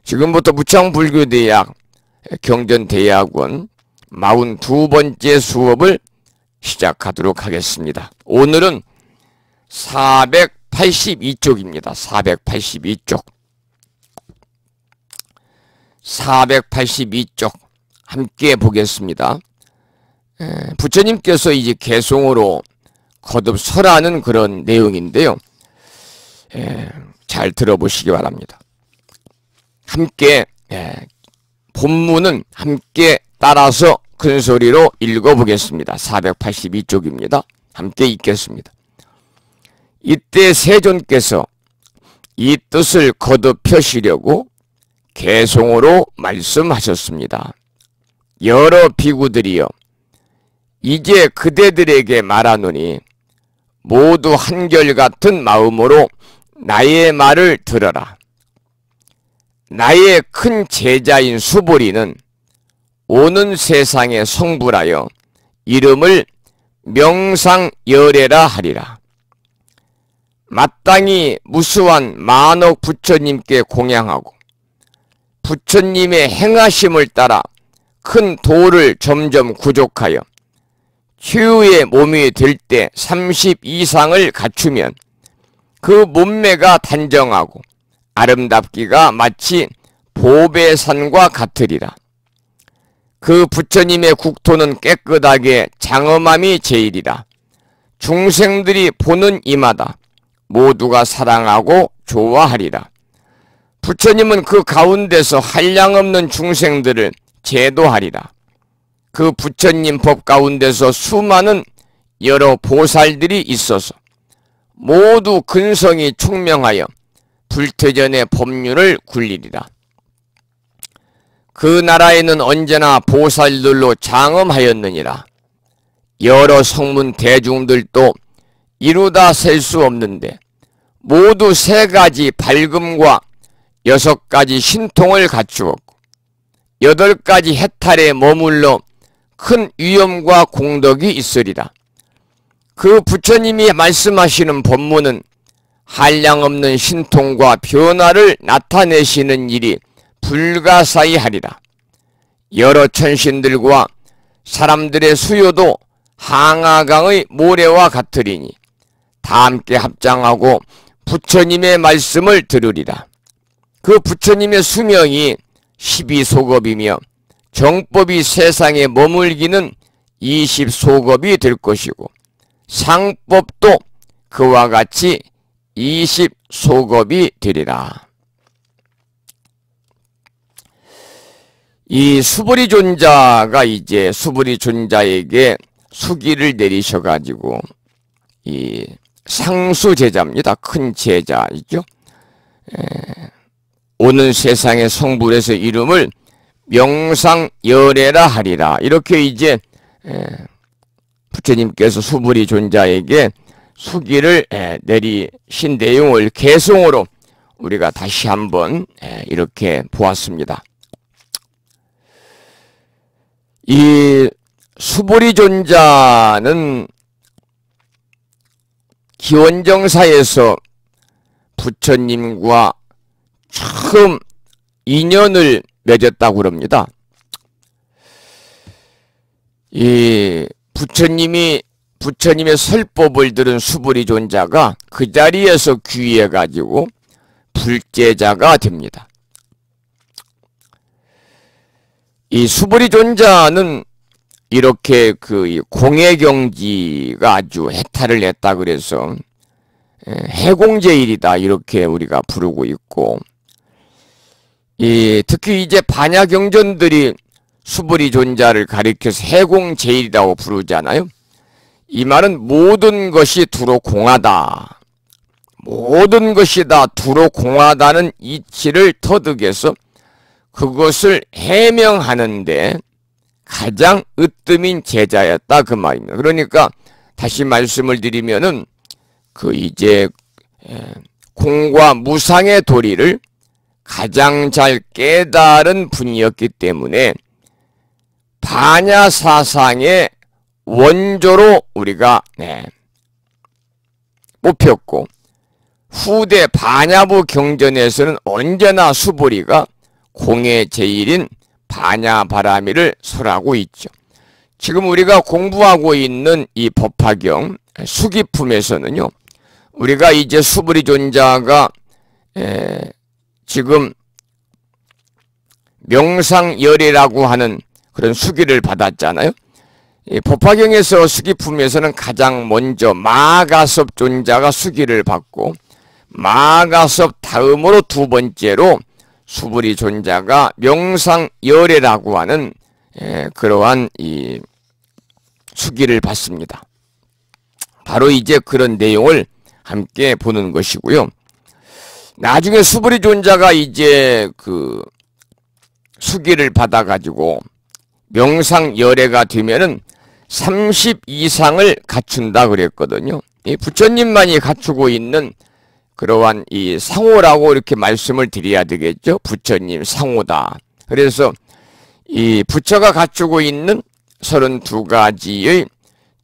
지금부터 무창불교대학 경전대학원 42번째 수업을 시작하도록 하겠습니다. 오늘은 482쪽입니다. 482쪽. 482쪽 함께 보겠습니다. 부처님께서 이제 개송으로 거듭 설하는 그런 내용인데요. 잘 들어보시기 바랍니다. 함께 본문은 함께 따라서 큰 소리로 읽어보겠습니다. 482쪽입니다. 함께 읽겠습니다. 이때 세존께서 이 뜻을 거듭 펴시려고 개송으로 말씀하셨습니다. 여러 비구들이여, 이제 그대들에게 말하노니 모두 한결같은 마음으로 나의 말을 들어라. 나의 큰 제자인 수보리는 오는 세상에 성불하여 이름을 명상열애라 하리라. 마땅히 무수한 만억 부처님께 공양하고 부처님의 행하심을 따라 큰 도를 점점 구족하여 최후의 몸이 될 때 30 이상을 갖추면 그 몸매가 단정하고 아름답기가 마치 보배산과 같으리라. 그 부처님의 국토는 깨끗하게 장엄함이 제일이라. 중생들이 보는 이마다 모두가 사랑하고 좋아하리라. 부처님은 그 가운데서 한량없는 중생들을 제도하리라. 그 부처님 법 가운데서 수많은 여러 보살들이 있어서 모두 근성이 총명하여 불퇴전의 법륜을 굴리리라. 그 나라에는 언제나 보살들로 장엄하였느니라. 여러 성문 대중들도 이루다 셀 수 없는데 모두 3가지 밝음과 6가지 신통을 갖추었고 8가지 해탈에 머물러 큰 위엄과 공덕이 있으리라. 그 부처님이 말씀하시는 법문은 한량없는 신통과 변화를 나타내시는 일이 불가사의 하리라. 여러 천신들과 사람들의 수요도 항아강의 모래와 같으리니 다 함께 합장하고 부처님의 말씀을 들으리라. 그 부처님의 수명이 12소겁이며 정법이 세상에 머물기는 20소겁이 될 것이고 상법도 그와 같이 20소겁이 되리라. 이 수보리존자가 이제 수보리존자에게 수기를 내리셔가지고 이 상수제자입니다. 큰 제자이죠. 오는 세상의 성불에서 이름을 명상열애라 하리라. 이렇게 이제 부처님께서 수보리존자에게 수기를 내리신 내용을 개송으로 우리가 다시 한번 이렇게 보았습니다. 이 수보리존자는 기원정사에서 부처님과 처음 인연을 맺었다고 합니다. 이 부처님의 설법을 들은 수보리존자가 그 자리에서 귀해가지고 불제자가 됩니다. 이 수보리존자는 이렇게 그 공해경지가 아주 해탈을 했다 그래서 해공제일이다 이렇게 우리가 부르고 있고, 특히 이제 반야경전들이 수보리존자를 가리켜서 해공제일이라고 부르잖아요. 이 말은 모든 것이 두로 공하다, 모든 것이 다 두로 공하다는 이치를 터득해서 그것을 해명하는데 가장 으뜸인 제자였다 그 말입니다. 그러니까 다시 말씀을 드리면은 그 이제 공과 무상의 도리를 가장 잘 깨달은 분이었기 때문에 반야사상의 원조로 우리가 뽑혔고, 후대 반야부 경전에서는 언제나 수보리가 공의 제일인 반야바라미를 설하고 있죠. 지금 우리가 공부하고 있는 이 법화경 수기품에서는요, 우리가 이제 수불이존자가 지금 명상열애라고 하는 그런 수기를 받았잖아요. 이 법화경에서 수기품에서는 가장 먼저 마가섭 존자가 수기를 받고, 마가섭 다음으로 두 번째로 수불이 존자가 명상열애라고 하는 그러한 이 수기를 받습니다. 바로 이제 그런 내용을 함께 보는 것이고요. 나중에 수불이 존자가 이제 그 수기를 받아가지고 명상열애가 되면은 30 이상을 갖춘다 그랬거든요. 이 부처님만이 갖추고 있는 그러한 이 상호라고 이렇게 말씀을 드려야 되겠죠. 부처님 상호다. 그래서 이 부처가 갖추고 있는 32가지의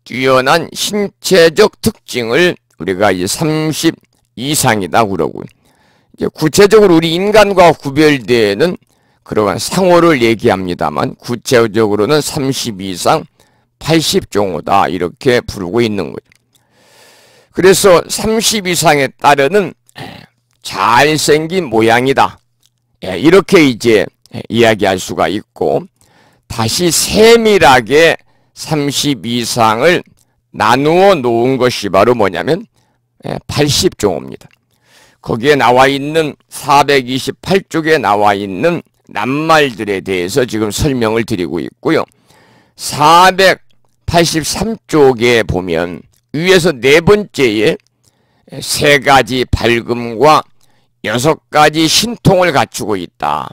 뛰어난 신체적 특징을 우리가 이제 30 이상이다 그러고, 이제 구체적으로 우리 인간과 구별되는 그러한 상호를 얘기합니다만, 구체적으로는 30 이상 80종호다 이렇게 부르고 있는 거죠. 그래서 30 이상에 따르는 잘생긴 모양이다, 이렇게 이제 이야기할 수가 있고, 다시 세밀하게 30 이상을 나누어 놓은 것이 바로 뭐냐면 80종호입니다. 거기에 나와 있는 428쪽에 나와 있는 낱말들에 대해서 지금 설명을 드리고 있고요. 483쪽에 보면 위에서 네 번째에 세 가지 밝음과 6가지 신통을 갖추고 있다,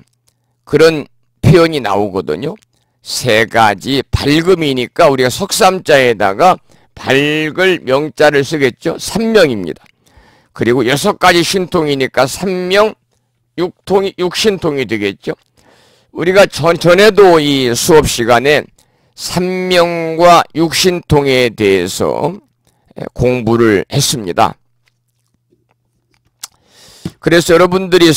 그런 표현이 나오거든요. 세 가지 밝음이니까 우리가 석삼자에다가 밝을 명자를 쓰겠죠. 삼명입니다. 그리고 6가지 신통이니까 삼명 육신통이 되겠죠. 우리가 전에도 이 수업 시간에 삼명과 육신통에 대해서 공부를 했습니다. 그래서 여러분들이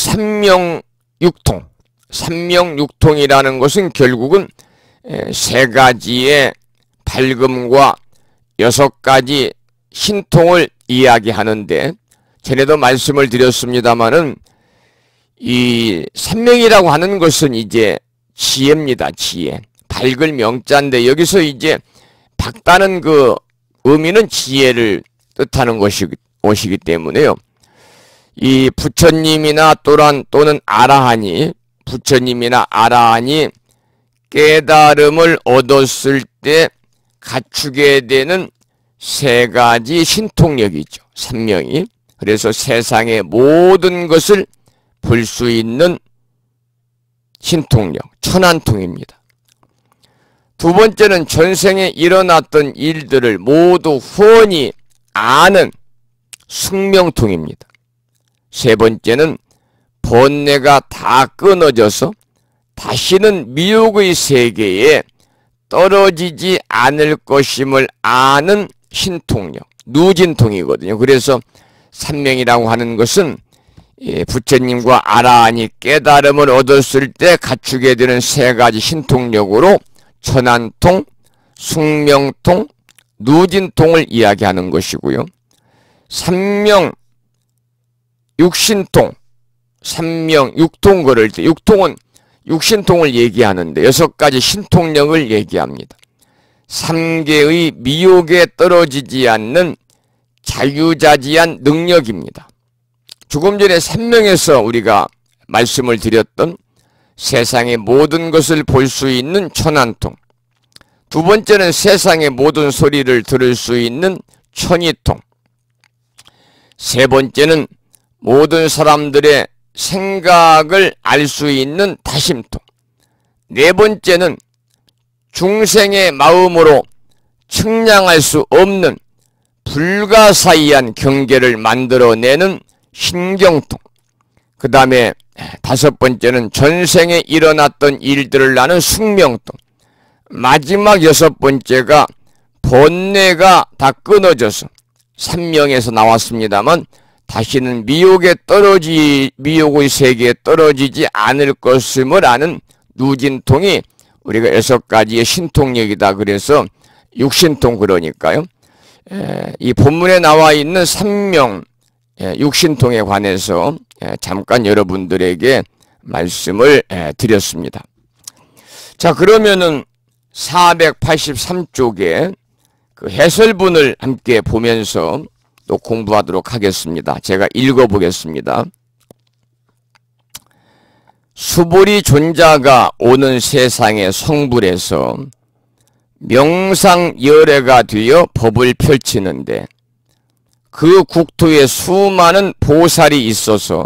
삼명육통이라는 것은 결국은 세 가지의 밝음과 6가지 신통을 이야기하는데, 전에도 말씀을 드렸습니다마는 이 삼명이라고 하는 것은 이제 지혜입니다. 지혜. 밝을 명자인데 여기서 이제 밝다는 그 의미는 지혜를 뜻하는 것이기 때문에요. 이 부처님이나 또는 아라한이, 부처님이나 아라한이 깨달음을 얻었을 때 갖추게 되는 세 가지 신통력이 있죠. 삼명이. 그래서 세상의 모든 것을 볼 수 있는 신통력, 천안통입니다. 두 번째는 전생에 일어났던 일들을 모두 훤히 아는 숙명통입니다. 세 번째는 번뇌가 다 끊어져서 다시는 미혹의 세계에 떨어지지 않을 것임을 아는 신통력, 누진통이거든요. 그래서 삼명이라고 하는 것은 부처님과 아라한이 깨달음을 얻었을 때 갖추게 되는 세 가지 신통력으로 천안통, 숙명통, 누진통을 이야기하는 것이고요. 삼명, 육신통, 삼명, 육통 그럴 때, 육통은 육신통을 얘기하는데 6가지 신통력을 얘기합니다. 3개의 미혹에 떨어지지 않는 자유자지한 능력입니다. 조금 전에 삼명에서 우리가 말씀을 드렸던 세상의 모든 것을 볼 수 있는 천안통, 두 번째는 세상의 모든 소리를 들을 수 있는 천이통, 세 번째는 모든 사람들의 생각을 알 수 있는 다심통, 네 번째는 중생의 마음으로 측량할 수 없는 불가사의한 경계를 만들어내는 신경통, 그 다음에 5번째는 전생에 일어났던 일들을 아는 숙명통, 마지막 6번째가 번뇌가 다 끊어져서 삼명에서 나왔습니다만 다시는 미혹의 세계에 떨어지지 않을 것임을 아는 누진통이 우리가 6가지의 신통력이다. 그래서 육신통 그러니까요. 이 본문에 나와 있는 3명 육신통에 관해서 잠깐 여러분들에게 말씀을 드렸습니다. 자, 그러면은 483쪽에 그 해설문을 함께 보면서 또 공부하도록 하겠습니다. 제가 읽어보겠습니다. 수보리 존자가 오는 세상의 성불에서 명상열애가 되어 법을 펼치는데 그 국토에 수많은 보살이 있어서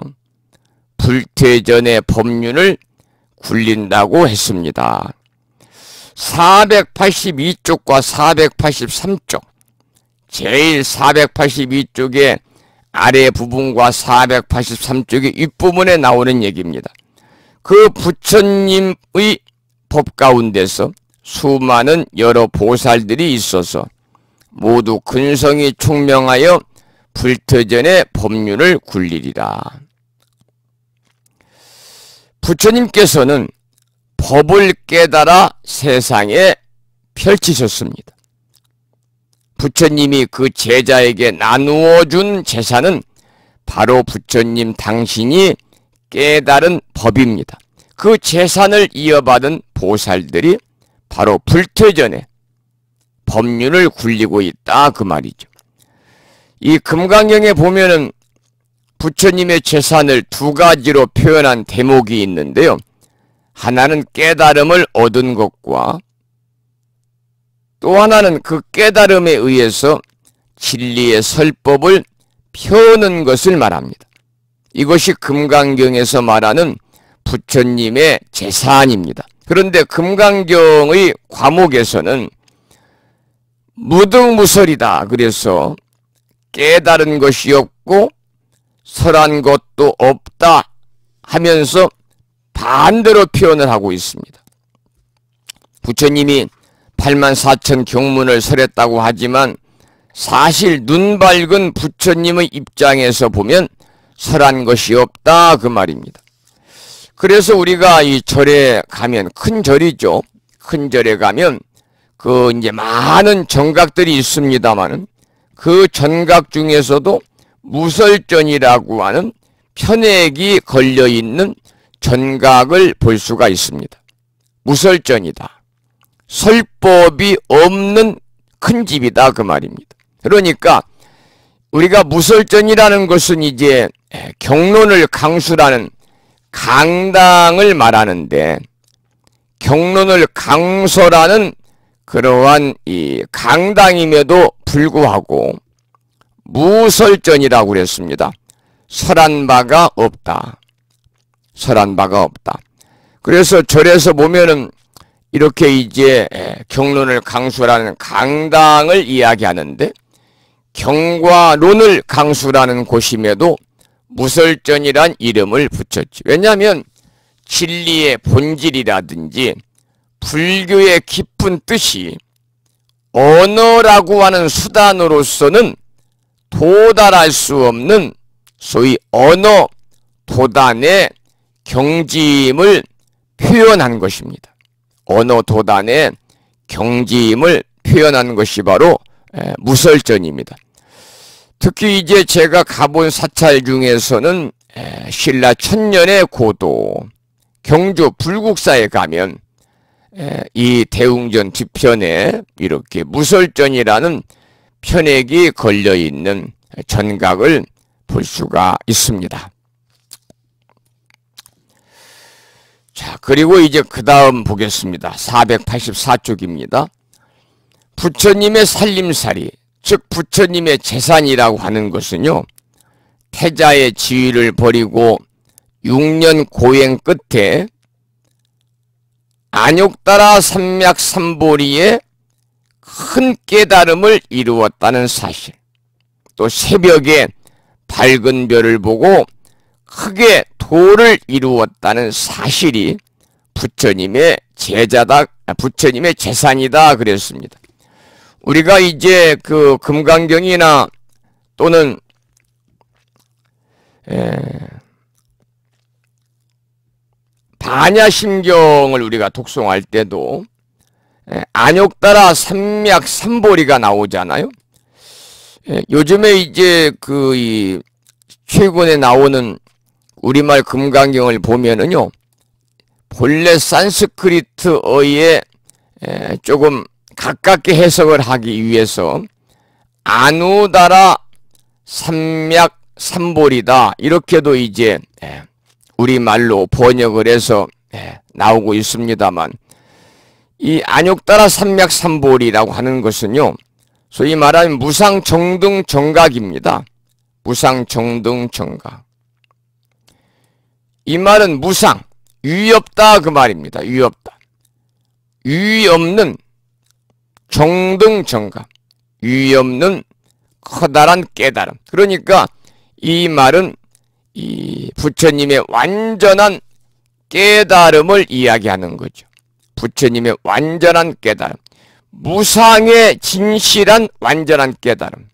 불퇴전의 법륜을 굴린다고 했습니다. 482쪽과 483쪽, 제일 482쪽의 아래 부분과 483쪽의 윗부분에 나오는 얘기입니다. 그 부처님의 법 가운데서 수많은 여러 보살들이 있어서 모두 근성이 총명하여 불퇴전의 법륜을 굴리리라. 부처님께서는 법을 깨달아 세상에 펼치셨습니다. 부처님이 그 제자에게 나누어 준 재산은 바로 부처님 당신이 깨달은 법입니다. 그 재산을 이어받은 보살들이 바로 불퇴전에 법륜을 굴리고 있다 그 말이죠. 이 금강경에 보면은 부처님의 재산을 2가지로 표현한 대목이 있는데요. 하나는 깨달음을 얻은 것과 또 하나는 그 깨달음에 의해서 진리의 설법을 펴는 것을 말합니다. 이것이 금강경에서 말하는 부처님의 재산입니다. 그런데 금강경의 과목에서는 무등무설이다. 그래서 깨달은 것이 없고 설한 것도 없다 하면서 반대로 표현을 하고 있습니다. 부처님이 84,000 경문을 설했다고 하지만 사실 눈 밝은 부처님의 입장에서 보면 설한 것이 없다 그 말입니다. 그래서 우리가 이 절에 가면, 큰 절이죠. 큰 절에 가면 그 이제 많은 정각들이 있습니다만은 그 전각 중에서도 무설전이라고 하는 편액이 걸려 있는 전각을 볼 수가 있습니다. 무설전이다. 설법이 없는 큰 집이다 그 말입니다. 그러니까 우리가 무설전이라는 것은 이제 경론을 강수라는 강당을 말하는데, 경론을 강서라는 그러한 이 강당임에도 불구하고 무설전이라고 그랬습니다. 설한 바가 없다. 설한 바가 없다. 그래서 절에서 보면은 이렇게 이제 경론을 강수라는 강당을 이야기하는데, 경과 론을 강수라는 곳임에도 무설전이란 이름을 붙였지. 왜냐하면 진리의 본질이라든지 불교의 깊은 뜻이 언어라고 하는 수단으로서는 도달할 수 없는 소위 언어 도단의 경지임을 표현한 것입니다. 언어 도단의 경지임을 표현한 것이 바로 무설전입니다. 특히 이제 제가 가본 사찰 중에서는 신라 천년의 고도 경주 불국사에 가면 이 대웅전 뒤편에 이렇게 무설전이라는 편액이 걸려있는 전각을 볼 수가 있습니다. 자, 그리고 이제 그 다음 보겠습니다. 484쪽입니다. 부처님의 살림살이, 즉 부처님의 재산이라고 하는 것은요, 태자의 지위를 버리고 6년 고행 끝에 안욕따라 삼맥 삼보리에 큰 깨달음을 이루었다는 사실, 또 새벽에 밝은 별을 보고 크게 도를 이루었다는 사실이 부처님의 제자다, 부처님의 재산이다 그랬습니다. 우리가 이제 그 금강경이나 또는 반야심경을 우리가 독송할 때도 안욕따라 삼맥삼보리가 나오잖아요. 요즘에 이제 이 최근에 나오는 우리말 금강경을 보면은요, 본래 산스크리트어에 조금 가깝게 해석을 하기 위해서 아누다라 삼맥삼보리다 이렇게도 이제 우리말로 번역을 해서 나오고 있습니다만, 이 안욕따라 삼맥삼보리라고 하는 것은요, 소위 말하면 무상정등정각입니다. 무상정등정각. 이 말은 무상, 유의 없다 그 말입니다. 유의 없다. 유의 없는 정등정각, 유의 없는 커다란 깨달음. 그러니까 이 말은 이 부처님의 완전한 깨달음을 이야기하는 거죠. 부처님의 완전한 깨달음, 무상의 진실한 완전한 깨달음,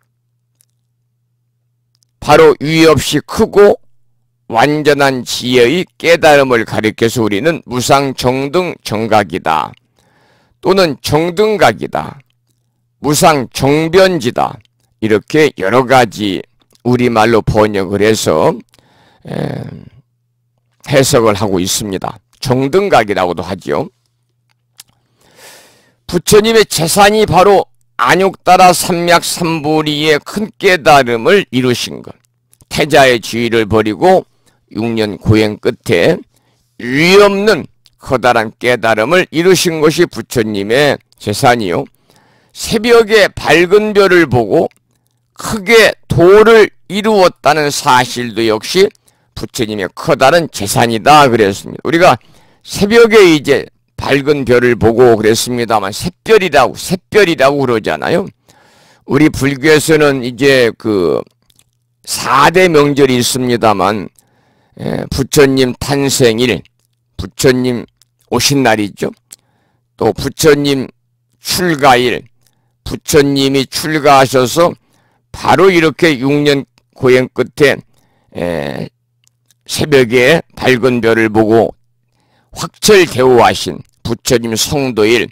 바로 유의 없이 크고 완전한 지혜의 깨달음을 가리켜서 우리는 무상정등정각이다, 또는 정등각이다, 무상정변지다, 이렇게 여러 가지 우리말로 번역을 해서 해석을 하고 있습니다. 정등각이라고도 하죠. 부처님의 재산이 바로 안욕따라 삼맥삼보리의 큰 깨달음을 이루신 것. 태자의 지위를 버리고 6년 고행 끝에 유의 없는 커다란 깨달음을 이루신 것이 부처님의 재산이요. 새벽에 밝은 별을 보고 크게 도를 이루었다는 사실도 역시 부처님의 커다란 재산이다 그랬습니다. 우리가 새벽에 이제 밝은 별을 보고 그랬습니다만 샛별이라고 그러잖아요. 우리 불교에서는 이제 4대 명절이 있습니다만, 부처님 탄생일, 부처님 오신 날이죠. 또 부처님 출가일, 부처님이 출가하셔서 바로 이렇게 6년 고행 끝에 새벽에 밝은 별을 보고 확철대오하신 부처님 성도일,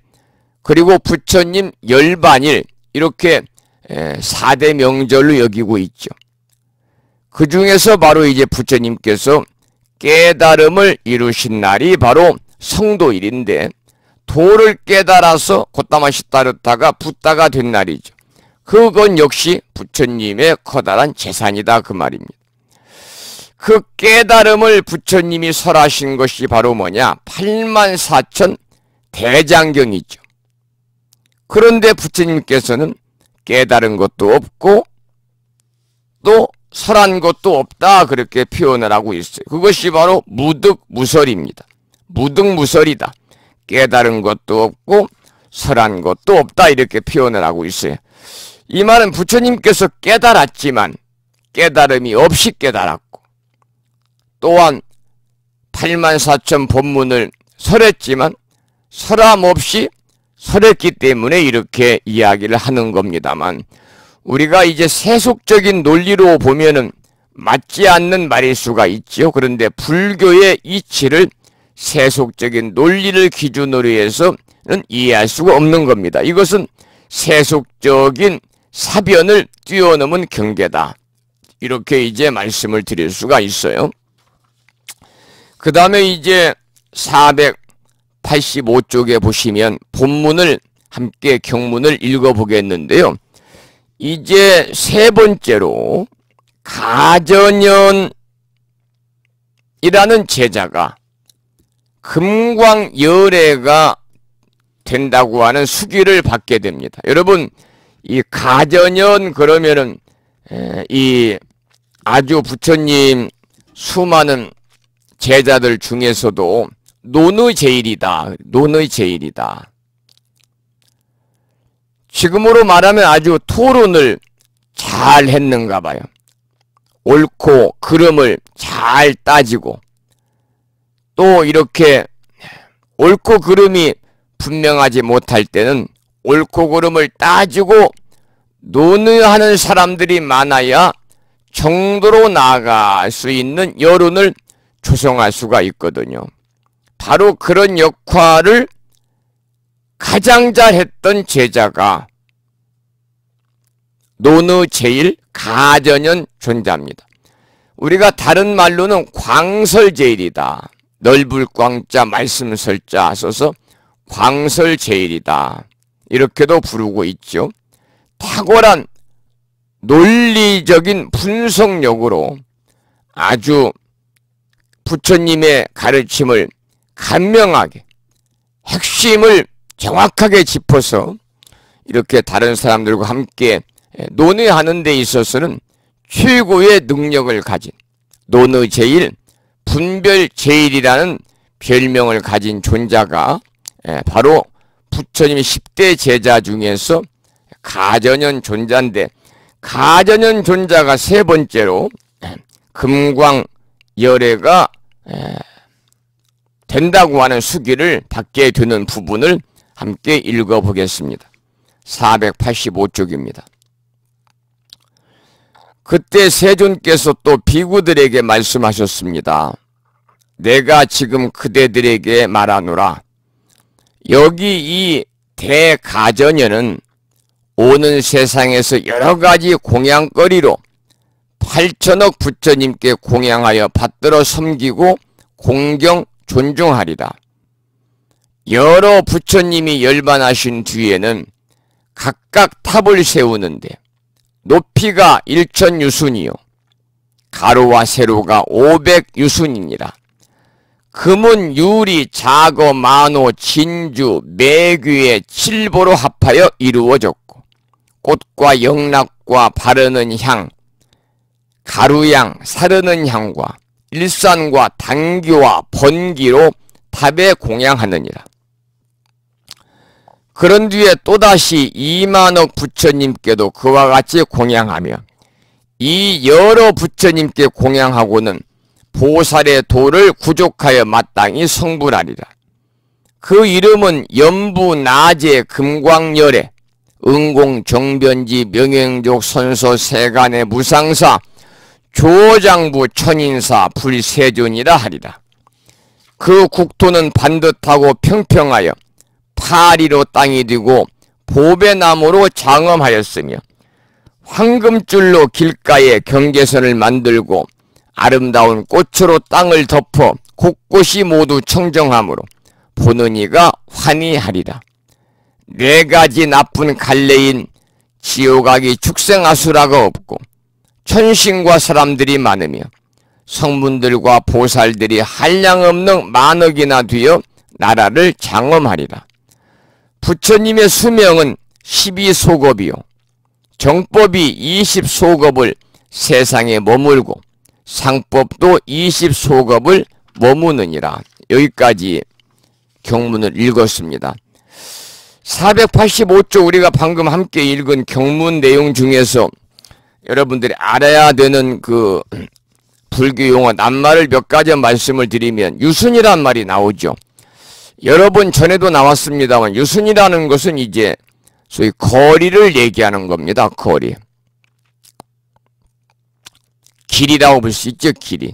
그리고 부처님 열반일, 이렇게 4대 명절로 여기고 있죠. 그 중에서 바로 이제 부처님께서 깨달음을 이루신 날이 바로 성도일인데, 도를 깨달아서 곧다마시 따르다가 붓다가 된 날이죠. 그건 역시 부처님의 커다란 재산이다 그 말입니다. 그 깨달음을 부처님이 설하신 것이 바로 뭐냐? 84,000 대장경이죠. 그런데 부처님께서는 깨달은 것도 없고 또 설한 것도 없다 그렇게 표현을 하고 있어요. 그것이 바로 무득무설입니다. 무득무설이다. 깨달은 것도 없고 설한 것도 없다 이렇게 표현을 하고 있어요. 이 말은 부처님께서 깨달았지만 깨달음이 없이 깨달았고, 또한 84,000 법문을 설했지만 설함 없이 설했기 때문에 이렇게 이야기를 하는 겁니다만, 우리가 이제 세속적인 논리로 보면은 맞지 않는 말일 수가 있죠. 그런데 불교의 이치를 세속적인 논리를 기준으로 해서는 이해할 수가 없는 겁니다. 이것은 세속적인 사변을 뛰어넘은 경계다, 이렇게 이제 말씀을 드릴 수가 있어요. 그 다음에 이제 485쪽에 보시면 본문을 함께 경문을 읽어보겠는데요. 이제 세 번째로 가전연이라는 제자가 금광열애가 된다고 하는 수기를 받게 됩니다. 여러분, 이 가전연 그러면은 이 아주 부처님 수많은 제자들 중에서도 논의 제일이다. 논의 제일이다. 지금으로 말하면 아주 토론을 잘 했는가 봐요. 옳고 그름을 잘 따지고, 또 이렇게 옳고 그름이 분명하지 못할 때는 옳고 그름을 따지고 논의하는 사람들이 많아야 정도로 나아갈 수 있는 여론을 조성할 수가 있거든요. 바로 그런 역할을 가장 잘했던 제자가 노느제일 가전현 존자입니다. 우리가 다른 말로는 광설제일이다. 넓을 광자 말씀설자 써서 광설제일이다. 이렇게도 부르고 있죠. 탁월한 논리적인 분석력으로 아주 부처님의 가르침을 간명하게 핵심을 정확하게 짚어서 이렇게 다른 사람들과 함께 논의하는 데 있어서는 최고의 능력을 가진 노느제일, 분별제일이라는 별명을 가진 존자가 바로 부처님의 10대 제자 중에서 가전현 존자인데, 가전현 존자가 세 번째로 금광열애가 된다고 하는 수기를 받게 되는 부분을 함께 읽어보겠습니다. 485쪽입니다. 그때 세존께서 또 비구들에게 말씀하셨습니다. 내가 지금 그대들에게 말하노라. 여기 이 대가전현은 오는 세상에서 여러가지 공양거리로 8천억 부처님께 공양하여 받들어 섬기고 공경 존중하리라. 여러 부처님이 열반하신 뒤에는 각각 탑을 세우는데 높이가 1,000유순이요 가로와 세로가 500유순이니라. 금은 유리, 자거, 만호, 진주, 매귀의 7보로 합하여 이루어졌고 꽃과 영락과 바르는 향, 가루향, 사르는 향과 일산과 당기와 번기로 탑에 공양하느니라. 그런 뒤에 또다시 2만억 부처님께도 그와 같이 공양하며 이 여러 부처님께 공양하고는 보살의 도를 구족하여 마땅히 성불하리라. 그 이름은 연부, 나제, 금광열애, 응공, 정변지, 명행족, 선서, 세간의 무상사, 조장부, 천인사, 불세존이라 하리라. 그 국토는 반듯하고 평평하여 파리로 땅이 되고 보배나무로 장엄하였으며 황금줄로 길가에 경계선을 만들고 아름다운 꽃으로 땅을 덮어 곳곳이 모두 청정하므로 보는 이가 환희하리라. 네 가지 나쁜 갈래인 지옥악이 축생아수라가 없고 천신과 사람들이 많으며 성문들과 보살들이 한량없는 만억이나 되어 나라를 장엄하리라. 부처님의 수명은 12소겁이요 정법이 20소겁을 세상에 머물고 상법도 20소겁을 머무느니라. 여기까지 경문을 읽었습니다. 485쪽 우리가 방금 함께 읽은 경문 내용 중에서 여러분들이 알아야 되는 그 불교 용어 낱말을 몇 가지 말씀을 드리면 유순이란 말이 나오죠. 여러 번 전에도 나왔습니다만 유순이라는 것은 이제 소위 거리를 얘기하는 겁니다. 거리. 길이라고 볼 수 있죠. 길이.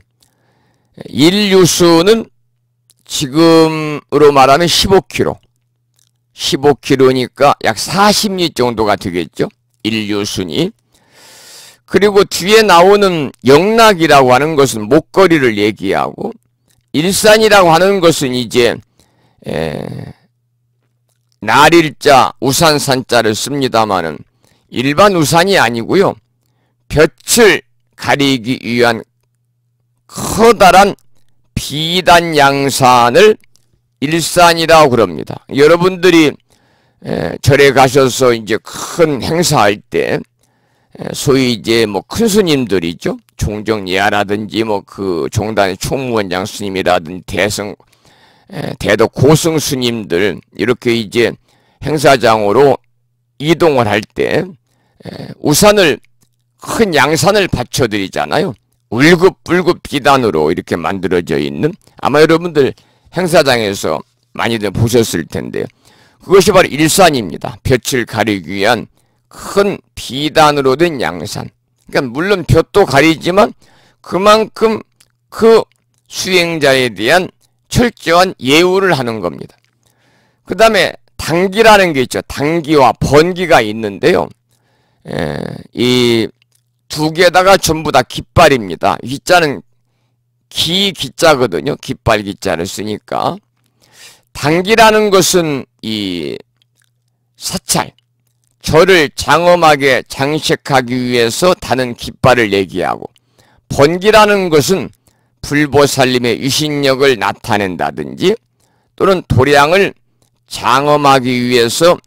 1유순은 지금으로 말하면 15km. 15km니까 약 40리 정도가 되겠죠. 1유순이. 그리고 뒤에 나오는 영락이라고 하는 것은 목거리를 얘기하고 일산이라고 하는 것은 이제 날일자 우산산자를 씁니다마는 일반 우산이 아니고요. 볕을 가리기 위한 커다란 비단 양산을 일산이라고 그럽니다. 여러분들이 절에 가셔서 이제 큰 행사할 때 소위 이제 뭐 큰 스님들이죠. 종정예하라든지 뭐 그 종단의 총무원장 스님이라든지 대도 고승 스님들 이렇게 이제 행사장으로 이동을 할 때 우산을 큰 양산을 받쳐드리잖아요. 울긋불긋 비단으로 이렇게 만들어져 있는 아마 여러분들 행사장에서 많이들 보셨을 텐데 그것이 바로 일산입니다. 볕을 가리기 위한 큰 비단으로 된 양산. 그러니까 물론 볕도 가리지만 그만큼 그 수행자에 대한 철저한 예우를 하는 겁니다. 그 다음에 당기라는 게 있죠. 당기와 번기가 있는데요. 이 두 개다가 전부 다 깃발입니다. 기자는 기자거든요. 깃발 기자를 쓰니까. 당기라는 것은 이 사찰, 절을 장엄하게 장식하기 위해서 다는 깃발을 얘기하고, 번기라는 것은 불보살님의 유신력을 나타낸다든지 또는 도량을 장엄하기 위해서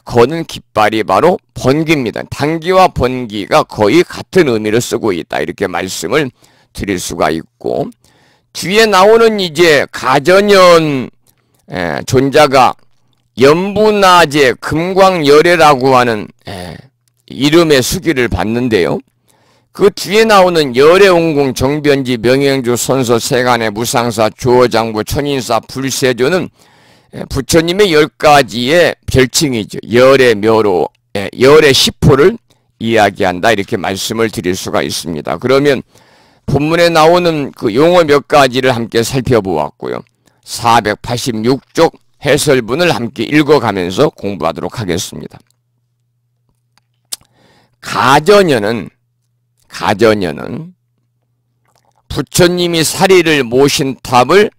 거는 깃발이 바로 번기입니다. 당기와 번기가 거의 같은 의미로 쓰고 있다, 이렇게 말씀을 드릴 수가 있고, 뒤에 나오는 이제 가전연 존자가 연부나제 금광열애라고 하는 이름의 수기를 받는데요. 그 뒤에 나오는 열애옹공 정변지 명행주 선서 세간의 무상사 조어장부 천인사 불세조는 부처님의 10가지의 별칭이죠. 열의 묘로, 열의 시포를 이야기한다, 이렇게 말씀을 드릴 수가 있습니다. 그러면 본문에 나오는 그 용어 몇 가지를 함께 살펴보았고요. 486쪽 해설문을 함께 읽어가면서 공부하도록 하겠습니다. 가전연은 부처님이 사리를 모신 탑을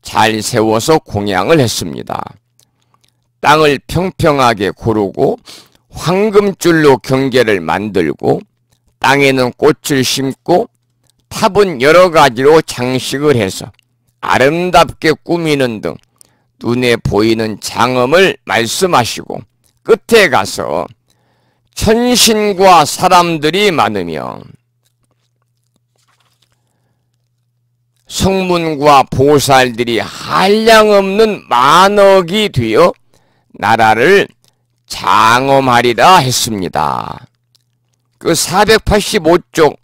잘 세워서 공양을 했습니다. 땅을 평평하게 고르고 황금줄로 경계를 만들고 땅에는 꽃을 심고 탑은 여러 가지로 장식을 해서 아름답게 꾸미는 등 눈에 보이는 장엄을 말씀하시고, 끝에 가서 천신과 사람들이 많으며 성문과 보살들이 한량없는 만억이 되어 나라를 장엄하리라 했습니다. 그 485쪽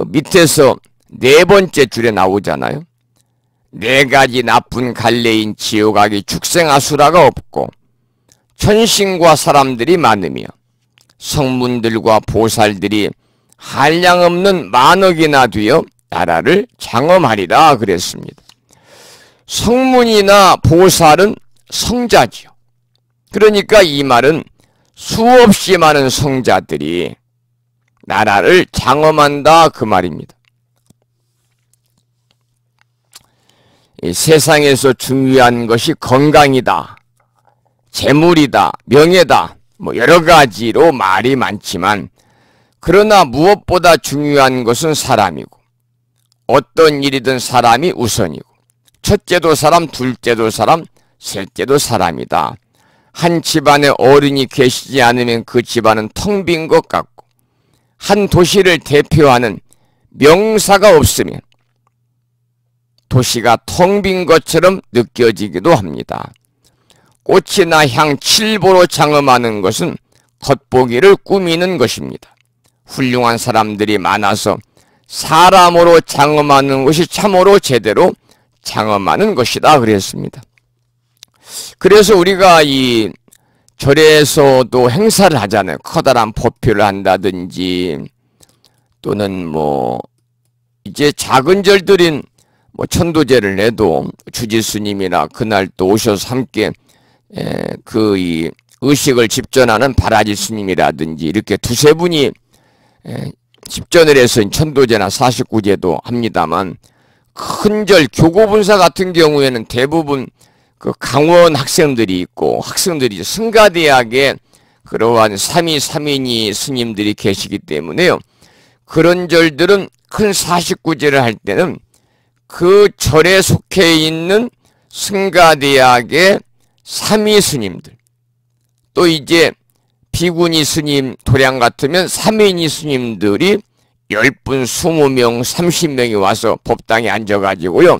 밑에서 네 번째 줄에 나오잖아요. 네 가지 나쁜 갈래인 지옥악이 축생아수라가 없고 천신과 사람들이 많으며 성문들과 보살들이 한량없는 만억이나 되어 나라를 장엄하리라 그랬습니다. 성문이나 보살은 성자지요. 그러니까 이 말은 수없이 많은 성자들이 나라를 장엄한다, 그 말입니다. 이 세상에서 중요한 것이 건강이다, 재물이다, 명예다, 뭐 여러 가지로 말이 많지만, 그러나 무엇보다 중요한 것은 사람이고, 어떤 일이든 사람이 우선이고, 첫째도 사람, 둘째도 사람, 셋째도 사람이다. 한 집안에 어른이 계시지 않으면 그 집안은 텅 빈 것 같고, 한 도시를 대표하는 명사가 없으면 도시가 텅 빈 것처럼 느껴지기도 합니다. 꽃이나 향, 칠보로 장엄하는 것은 겉보기를 꾸미는 것입니다. 훌륭한 사람들이 많아서 사람으로 장엄하는 것이 참으로 제대로 장엄하는 것이다 그랬습니다. 그래서 우리가 이 절에서도 행사를 하잖아요. 커다란 법회를 한다든지, 또는 뭐 이제 작은 절들인 뭐 천도제를 내도 주지스님이나 그날 또 오셔서 함께 그 이 의식을 집전하는 바라지 스님이라든지 이렇게 두세 분이 집전을 해서 천도제나 49제도 합니다만, 큰 절 교고분사 같은 경우에는 대부분 그 강원 학생들이 있고, 학생들이 승가대학에 그러한 3위 스님들이 계시기 때문에요. 그런 절들은 큰 49제를 할 때는 그 절에 속해 있는 승가대학의 3위 스님들, 또 이제 비구니 스님 도량 같으면 3인이 스님들이 10분, 20명, 30명이 와서 법당에 앉아가지고요,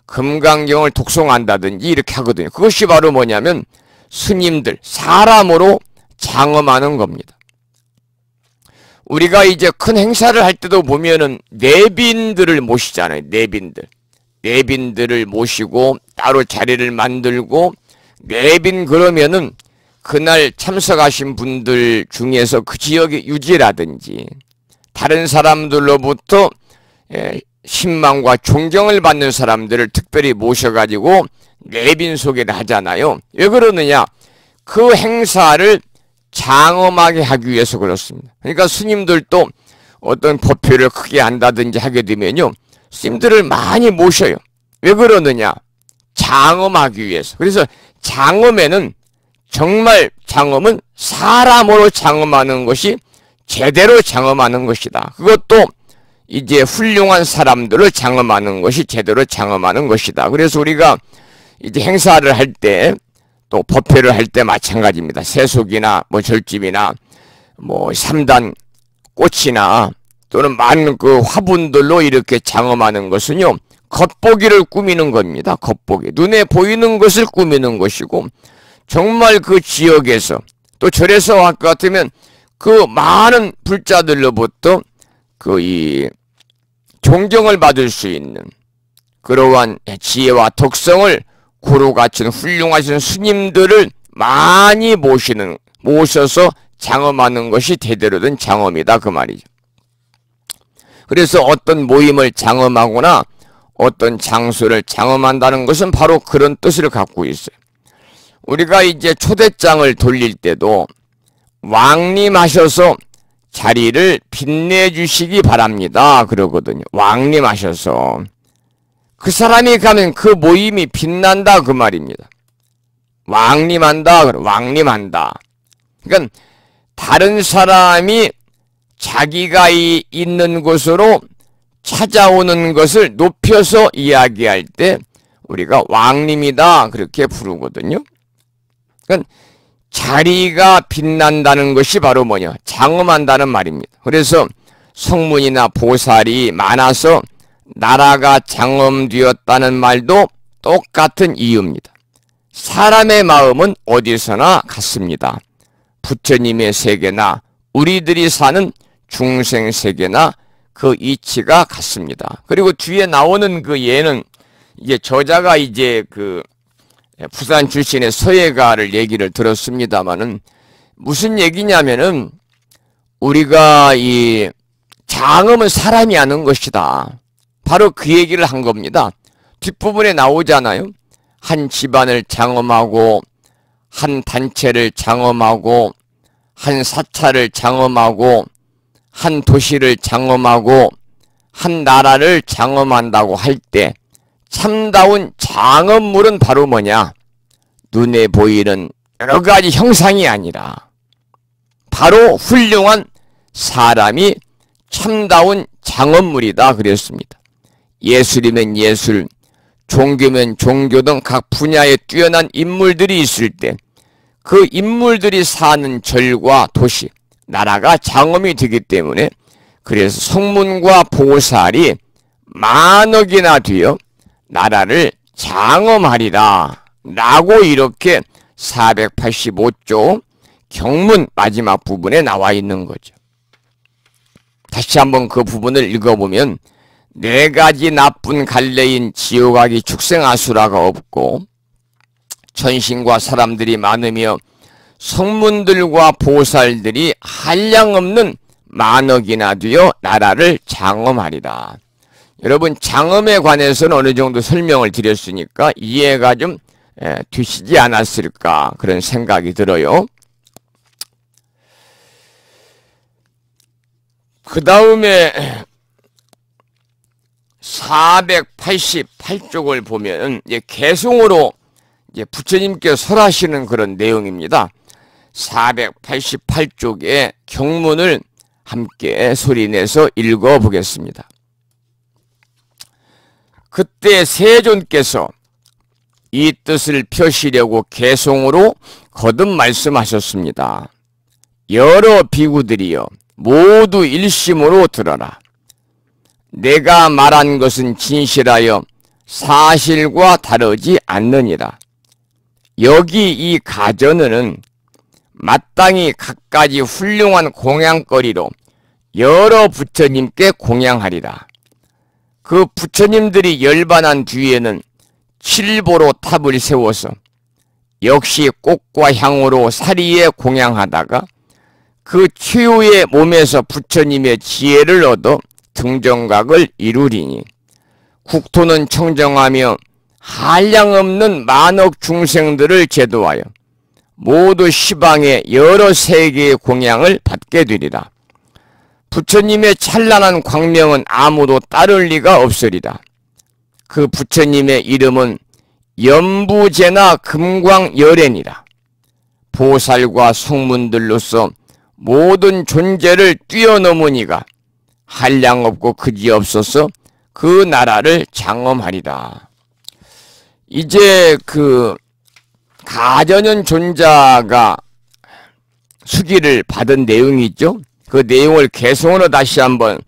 금강경을 독송한다든지 이렇게 하거든요. 그것이 바로 뭐냐면 스님들, 사람으로 장엄하는 겁니다. 우리가 이제 큰 행사를 할 때도 보면은 내빈들을 모시잖아요. 내빈들을 모시고 따로 자리를 만들고, 내빈 그러면은 그날 참석하신 분들 중에서 그 지역의 유지라든지 다른 사람들로부터 신망과 존경을 받는 사람들을 특별히 모셔가지고 내빈 소개를 하잖아요. 왜 그러느냐? 그 행사를 장엄하게 하기 위해서 그렇습니다. 그러니까 스님들도 어떤 법회를 크게 한다든지 하게 되면요, 스님들을 많이 모셔요. 왜 그러느냐? 장엄하기 위해서. 그래서 장엄에는, 정말 장엄은 사람으로 장엄하는 것이 제대로 장엄하는 것이다. 그것도 이제 훌륭한 사람들을 장엄하는 것이 제대로 장엄하는 것이다. 그래서 우리가 이제 행사를 할 때, 또 법회를 할 때 마찬가지입니다. 세속이나 뭐 절집이나 뭐 3단 꽃이나 또는 많은 그 화분들로 이렇게 장엄하는 것은요, 겉보기를 꾸미는 겁니다. 겉보기. 눈에 보이는 것을 꾸미는 것이고, 정말 그 지역에서, 또 절에서 할 것 같으면 그 많은 불자들로부터 그 존경을 받을 수 있는 그러한 지혜와 덕성을 고루 갖춘 훌륭하신 스님들을 많이 모셔서 장엄하는 것이 제대로 된 장엄이다, 그 말이죠. 그래서 어떤 모임을 장엄하거나 어떤 장소를 장엄한다는 것은 바로 그런 뜻을 갖고 있어요. 우리가 이제 초대장을 돌릴 때도 왕림하셔서 자리를 빛내주시기 바랍니다, 그러거든요. 왕림하셔서. 그 사람이 가면 그 모임이 빛난다, 그 말입니다. 왕림한다, 왕림한다. 그러니까 다른 사람이 자기가 있는 곳으로 찾아오는 것을 높여서 이야기할 때 우리가 왕림이다, 그렇게 부르거든요. 그러니까 자리가 빛난다는 것이 바로 뭐냐? 장엄한다는 말입니다. 그래서 성문이나 보살이 많아서 나라가 장엄되었다는 말도 똑같은 이유입니다. 사람의 마음은 어디서나 같습니다. 부처님의 세계나 우리들이 사는 중생 세계나 그 이치가 같습니다. 그리고 뒤에 나오는 그 예는 이제 저자가 이제 그 부산 출신의 서예가를 얘기를 들었습니다마는 무슨 얘기냐면은 우리가 이 장엄은 사람이 하는 것이다. 바로 그 얘기를 한 겁니다. 뒷부분에 나오잖아요. 한 집안을 장엄하고 한 단체를 장엄하고 한 사찰을 장엄하고 한 도시를 장엄하고 한 나라를 장엄한다고 할 때 참다운 장엄물은 바로 뭐냐? 눈에 보이는 여러 가지 형상이 아니라 바로 훌륭한 사람이 참다운 장엄물이다, 그랬습니다. 예술이면 예술, 종교면 종교 등 각 분야에 뛰어난 인물들이 있을 때 그 인물들이 사는 절과 도시, 나라가 장엄이 되기 때문에 그래서 성문과 보살이 만억이나 되어 나라를 장엄하리라 라고 이렇게 485조 경문 마지막 부분에 나와 있는 거죠. 다시 한번 그 부분을 읽어보면 네 가지 나쁜 갈래인 지옥아기 축생아수라가 없고 천신과 사람들이 많으며 성문들과 보살들이 한량없는 만억이나 되어 나라를 장엄하리라. 여러분, 장엄에 관해서는 어느 정도 설명을 드렸으니까 이해가 좀 되시지 않았을까 그런 생각이 들어요. 그 다음에 488쪽을 보면 이제 개송으로 이제 부처님께 설하시는 그런 내용입니다. 488쪽의 경문을 함께 소리내서 읽어보겠습니다. 그때 세존께서 이 뜻을 펴시려고 개송으로 거듭 말씀하셨습니다. 여러 비구들이여 모두 일심으로 들어라. 내가 말한 것은 진실하여 사실과 다르지 않느니라. 여기 이 가전은 마땅히 갖가지 훌륭한 공양거리로 여러 부처님께 공양하리라. 그 부처님들이 열반한 뒤에는 칠보로 탑을 세워서 역시 꽃과 향으로 사리에 공양하다가 그 최후의 몸에서 부처님의 지혜를 얻어 등정각을 이루리니 국토는 청정하며 한량없는 만억 중생들을 제도하여 모두 시방의 여러 세계의 공양을 받게 되리라. 부처님의 찬란한 광명은 아무도 따를 리가 없으리라. 그 부처님의 이름은 연부제나 금광열애니라. 보살과 성문들로서 모든 존재를 뛰어넘으니가 한량없고 그지없어서 그 나라를 장엄하리라. 이제 그 가전현 존자가 수기를 받은 내용이 있죠. 그 내용을 개성으로 다시 한번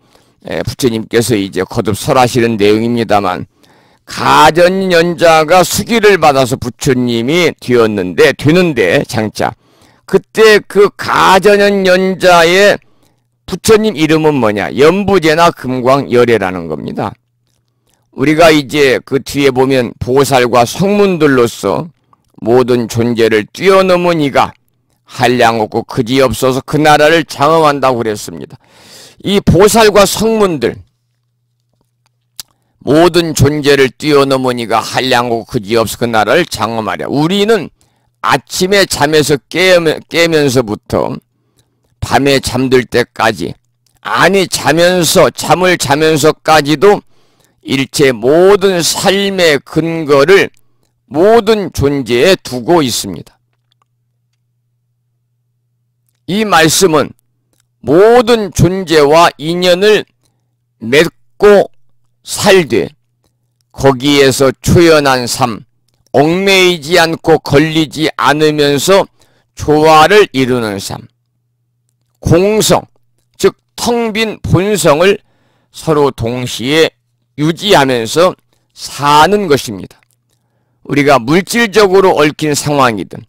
부처님께서 이제 거듭 설하시는 내용입니다만, 가전연자가 수기를 받아서 부처님이 되는데 장차 그때 그 가전연자의 부처님 이름은 뭐냐? 연부제나 금광열애라는 겁니다. 우리가 이제 그 뒤에 보면 보살과 성문들로서 모든 존재를 뛰어넘은 이가 한량없고 그지없어서 그 나라를 장엄한다고 그랬습니다. 이 보살과 성문들, 모든 존재를 뛰어넘은 이가 한량없고 그지없어 그 나라를 장엄하랴. 우리는 아침에 잠에서 깨면서부터 밤에 잠들 때까지, 아니 잠을 자면서까지도 일체 모든 삶의 근거를 모든 존재에 두고 있습니다. 이 말씀은 모든 존재와 인연을 맺고 살되 거기에서 초연한 삶, 얽매이지 않고 걸리지 않으면서 조화를 이루는 삶, 공성, 즉 텅 빈 본성을 서로 동시에 유지하면서 사는 것입니다. 우리가 물질적으로 얽힌 상황이든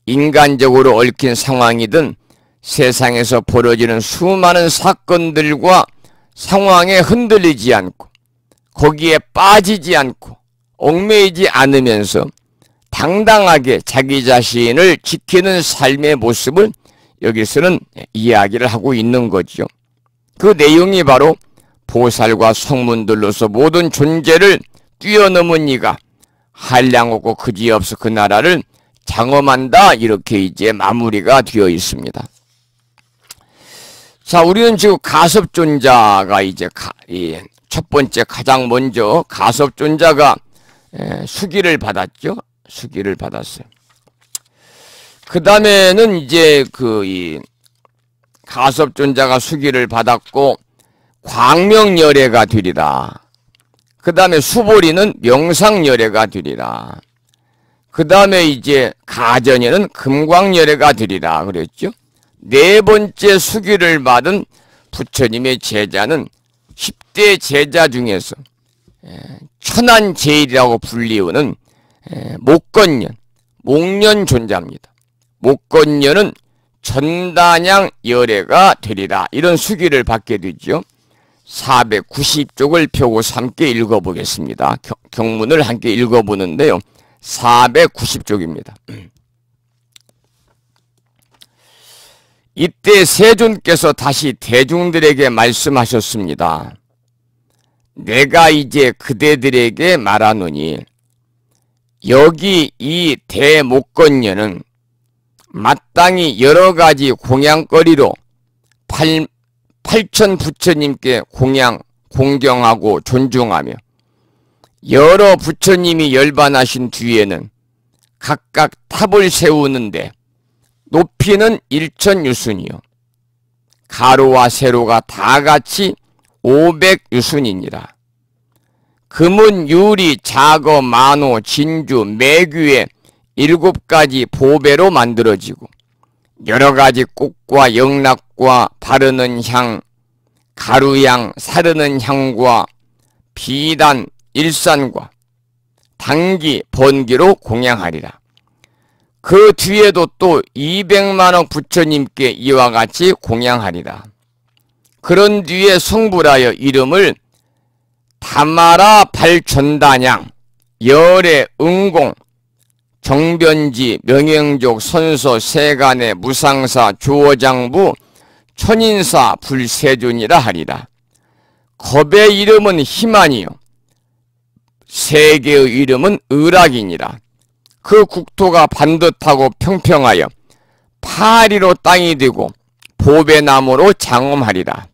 인간적으로 얽힌 상황이든 세상에서 벌어지는 수많은 사건들과 상황에 흔들리지 않고 거기에 빠지지 않고 얽매이지 않으면서 당당하게 자기 자신을 지키는 삶의 모습을 여기서는 이야기를 하고 있는 거죠. 그 내용이 바로 보살과 성문들로서 모든 존재를 뛰어넘은 이가 한량없고 그지없어 그 나라를 장엄한다, 이렇게 이제 마무리가 되어 있습니다. 자, 우리는 지금 가섭존자가 이제 첫 번째 가장 먼저 가섭존자가 수기를 받았죠. 수기를 받았어요. 그 다음에는 이제 이 가섭존자가 수기를 받았고 광명열애가 되리라. 그 다음에 수보리는 명상열애가 되리라. 그 다음에 이제 가전에는 금광열애가 되리라 그랬죠. 네 번째 수기를 받은 부처님의 제자는 10대 제자 중에서 천안제일이라고 불리우는 목건년, 목련 존자입니다. 목건년은 전단양 열애가 되리라. 이런 수기를 받게 되죠. 490쪽을 펴고 함께 읽어보겠습니다. 경문을 함께 읽어보는데요. 490쪽입니다. 이때 세존께서 다시 대중들에게 말씀하셨습니다. 내가 이제 그대들에게 말하노니 여기 이 대목건녀는 마땅히 여러가지 공양거리로 8천 부처님께 공경하고 존중하며 여러 부처님이 열반하신 뒤에는 각각 탑을 세우는데 높이는 1,000유순이요 가로와 세로가 다같이 500유순이니라. 금은 유리, 자거, 만호, 진주, 매규의 7가지 보배로 만들어지고 여러가지 꽃과 영락과 바르는 향, 가루향, 사르는 향과 비단, 일산과 당기, 번기로 공양하리라. 그 뒤에도 또 200만억 부처님께 이와 같이 공양하리라. 그런 뒤에 성불하여 이름을 다마라 발전단양, 열애, 응공, 정변지, 명행족, 선서, 세간의 무상사, 주어장부, 천인사 불세존이라 하리라. 겁의 이름은 희만이요 세계의 이름은 의락이니라. 그 국토가 반듯하고 평평하여 파리로 땅이 되고 보배나무로 장엄하리라.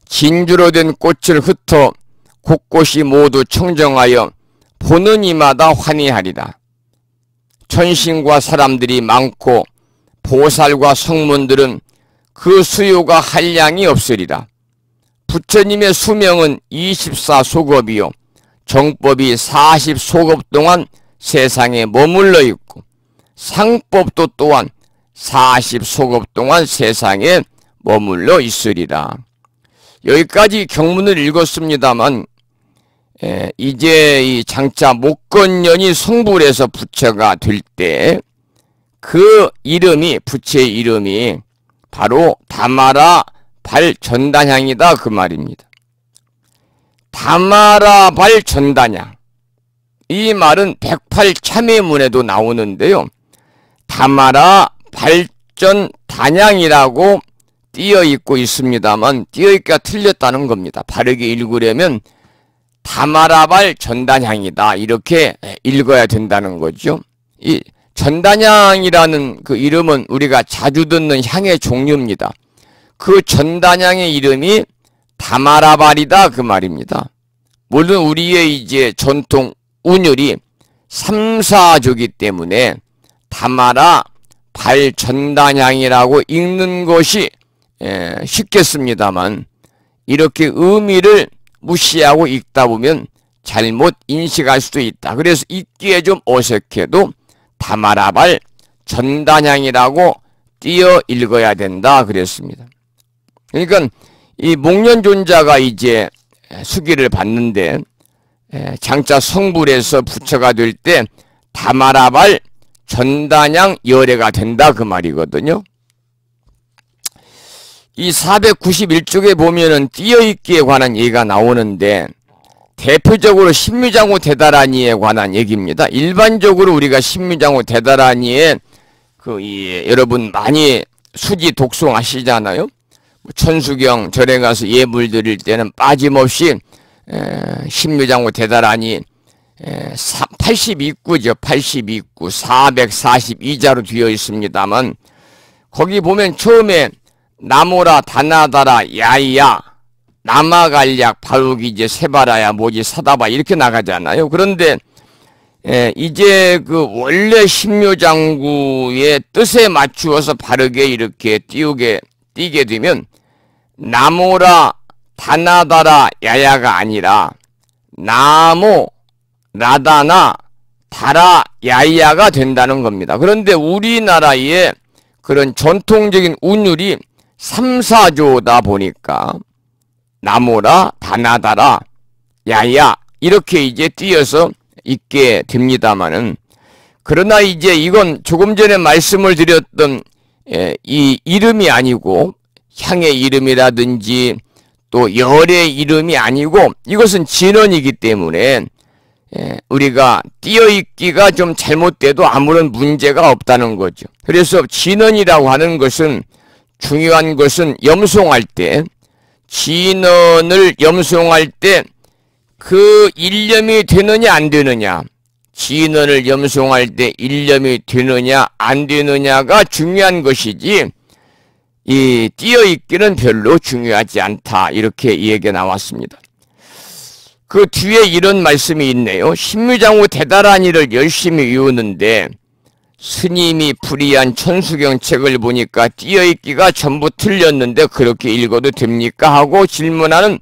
진주로 된 꽃을 흩어 곳곳이 모두 청정하여 보는 이마다 환희하리라. 천신과 사람들이 많고 보살과 성문들은 그 수요가 한량이 없으리라. 부처님의 수명은 24소급이요 정법이 40소급 동안 세상에 머물러 있고 상법도 또한 40소급 동안 세상에 머물러 있으리라. 여기까지 경문을 읽었습니다만 이제 이 장차 목건년이 성불해서 부처가 될 때 그 이름이 부처의 이름이 바로 다마라 발 전단향이다 그 말입니다. 다마라 발 전단향 이 말은 108참회문에도 나오는데요. 다마라 발전 단향이라고 띄어있고 있습니다만 띄어있기가 틀렸다는 겁니다. 바르게 읽으려면 다마라발 전단향이다 이렇게 읽어야 된다는 거죠. 이 전단향이라는 그 이름은 우리가 자주 듣는 향의 종류입니다. 그 전단향의 이름이 다마라발이다 그 말입니다. 물론 우리의 이제 전통 운율이 3사조기 때문에 다마라 발 전단향이라고 읽는 것이 쉽겠습니다만 이렇게 의미를 무시하고 읽다 보면 잘못 인식할 수도 있다. 그래서 읽기에 좀 어색해도 다마라발 전단향이라고 띄어 읽어야 된다 그랬습니다. 그러니까 이 목련존자가 이제 수기를 받는데 장차 성불해서 부처가 될 때 다마라발 전단향 열애가 된다 그 말이거든요. 이 491쪽에 보면은 띄어있기에 관한 얘기가 나오는데 대표적으로 신묘장구 대다라니에 관한 얘기입니다. 일반적으로 우리가 신묘장구 대다라니에 여러분 많이 수지 독송하시잖아요. 천수경 절에 가서 예물 드릴 때는 빠짐없이 신묘장구 대다라니 82구죠. 82구 442자로 되어 있습니다만 거기 보면 처음에 나모라 다나다라 야이야 나마갈약 바우기제 세바라야 모지 사다바 이렇게 나가잖아요. 그런데 이제 그 원래 신묘장구의 뜻에 맞추어서 바르게 이렇게 띄게 되면 나모라 다나다라 야야가 아니라 나모 라다나 다라 야야가 된다는 겁니다. 그런데 우리나라의 그런 전통적인 운율이 3사조다 보니까 나모라 다나다라 야야 이렇게 이제 띄어서 읽게 됩니다마는 그러나 이제 이건 조금 전에 말씀을 드렸던 이 이름이 아니고 향의 이름이라든지 또 열의 이름이 아니고 이것은 진언이기 때문에 우리가 띄어있기가 좀 잘못돼도 아무런 문제가 없다는 거죠. 그래서 진언이라고 하는 것은 중요한 것은 염송할 때 진언을 염송할 때 그 일념이 되느냐 안 되느냐 진언을 염송할 때 일념이 되느냐 안 되느냐가 중요한 것이지 이 띄어있기는 별로 중요하지 않다 이렇게 얘기가 나왔습니다. 그 뒤에 이런 말씀이 있네요. 신묘장구 대다라니를 열심히 외우는데 스님이 불의한 천수경 책을 보니까 띄어있기가 전부 틀렸는데 그렇게 읽어도 됩니까? 하고 질문하는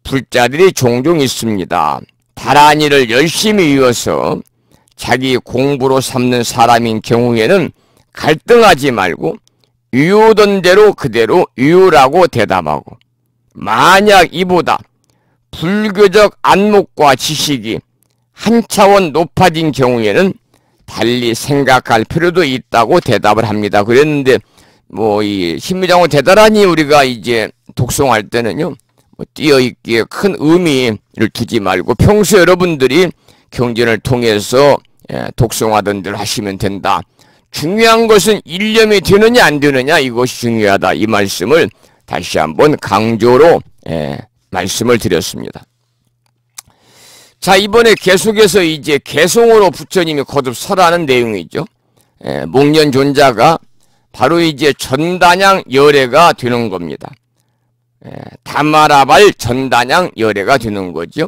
불자들이 종종 있습니다. 다라니를 열심히 외워서 자기 공부로 삼는 사람인 경우에는 갈등하지 말고 외우던 대로 그대로 외우라고 대답하고 만약 이보다 불교적 안목과 지식이 한 차원 높아진 경우에는 달리 생각할 필요도 있다고 대답을 합니다. 그랬는데 이 신묘장구 대다라니 우리가 이제 독송할 때는요 띄어있기에 큰 의미를 두지 말고 평소 여러분들이 경전을 통해서 독송하던 대로 하시면 된다. 중요한 것은 일념이 되느냐 안 되느냐, 이것이 중요하다. 이 말씀을 다시 한번 강조로 말씀을 드렸습니다. 자, 이번에 계속해서 이제 개송으로 부처님이 거듭 설하는 내용이죠. 목련존자가 바로 이제 전단양 열애가 되는 겁니다. 다마라발 전단양 열애가 되는 거죠.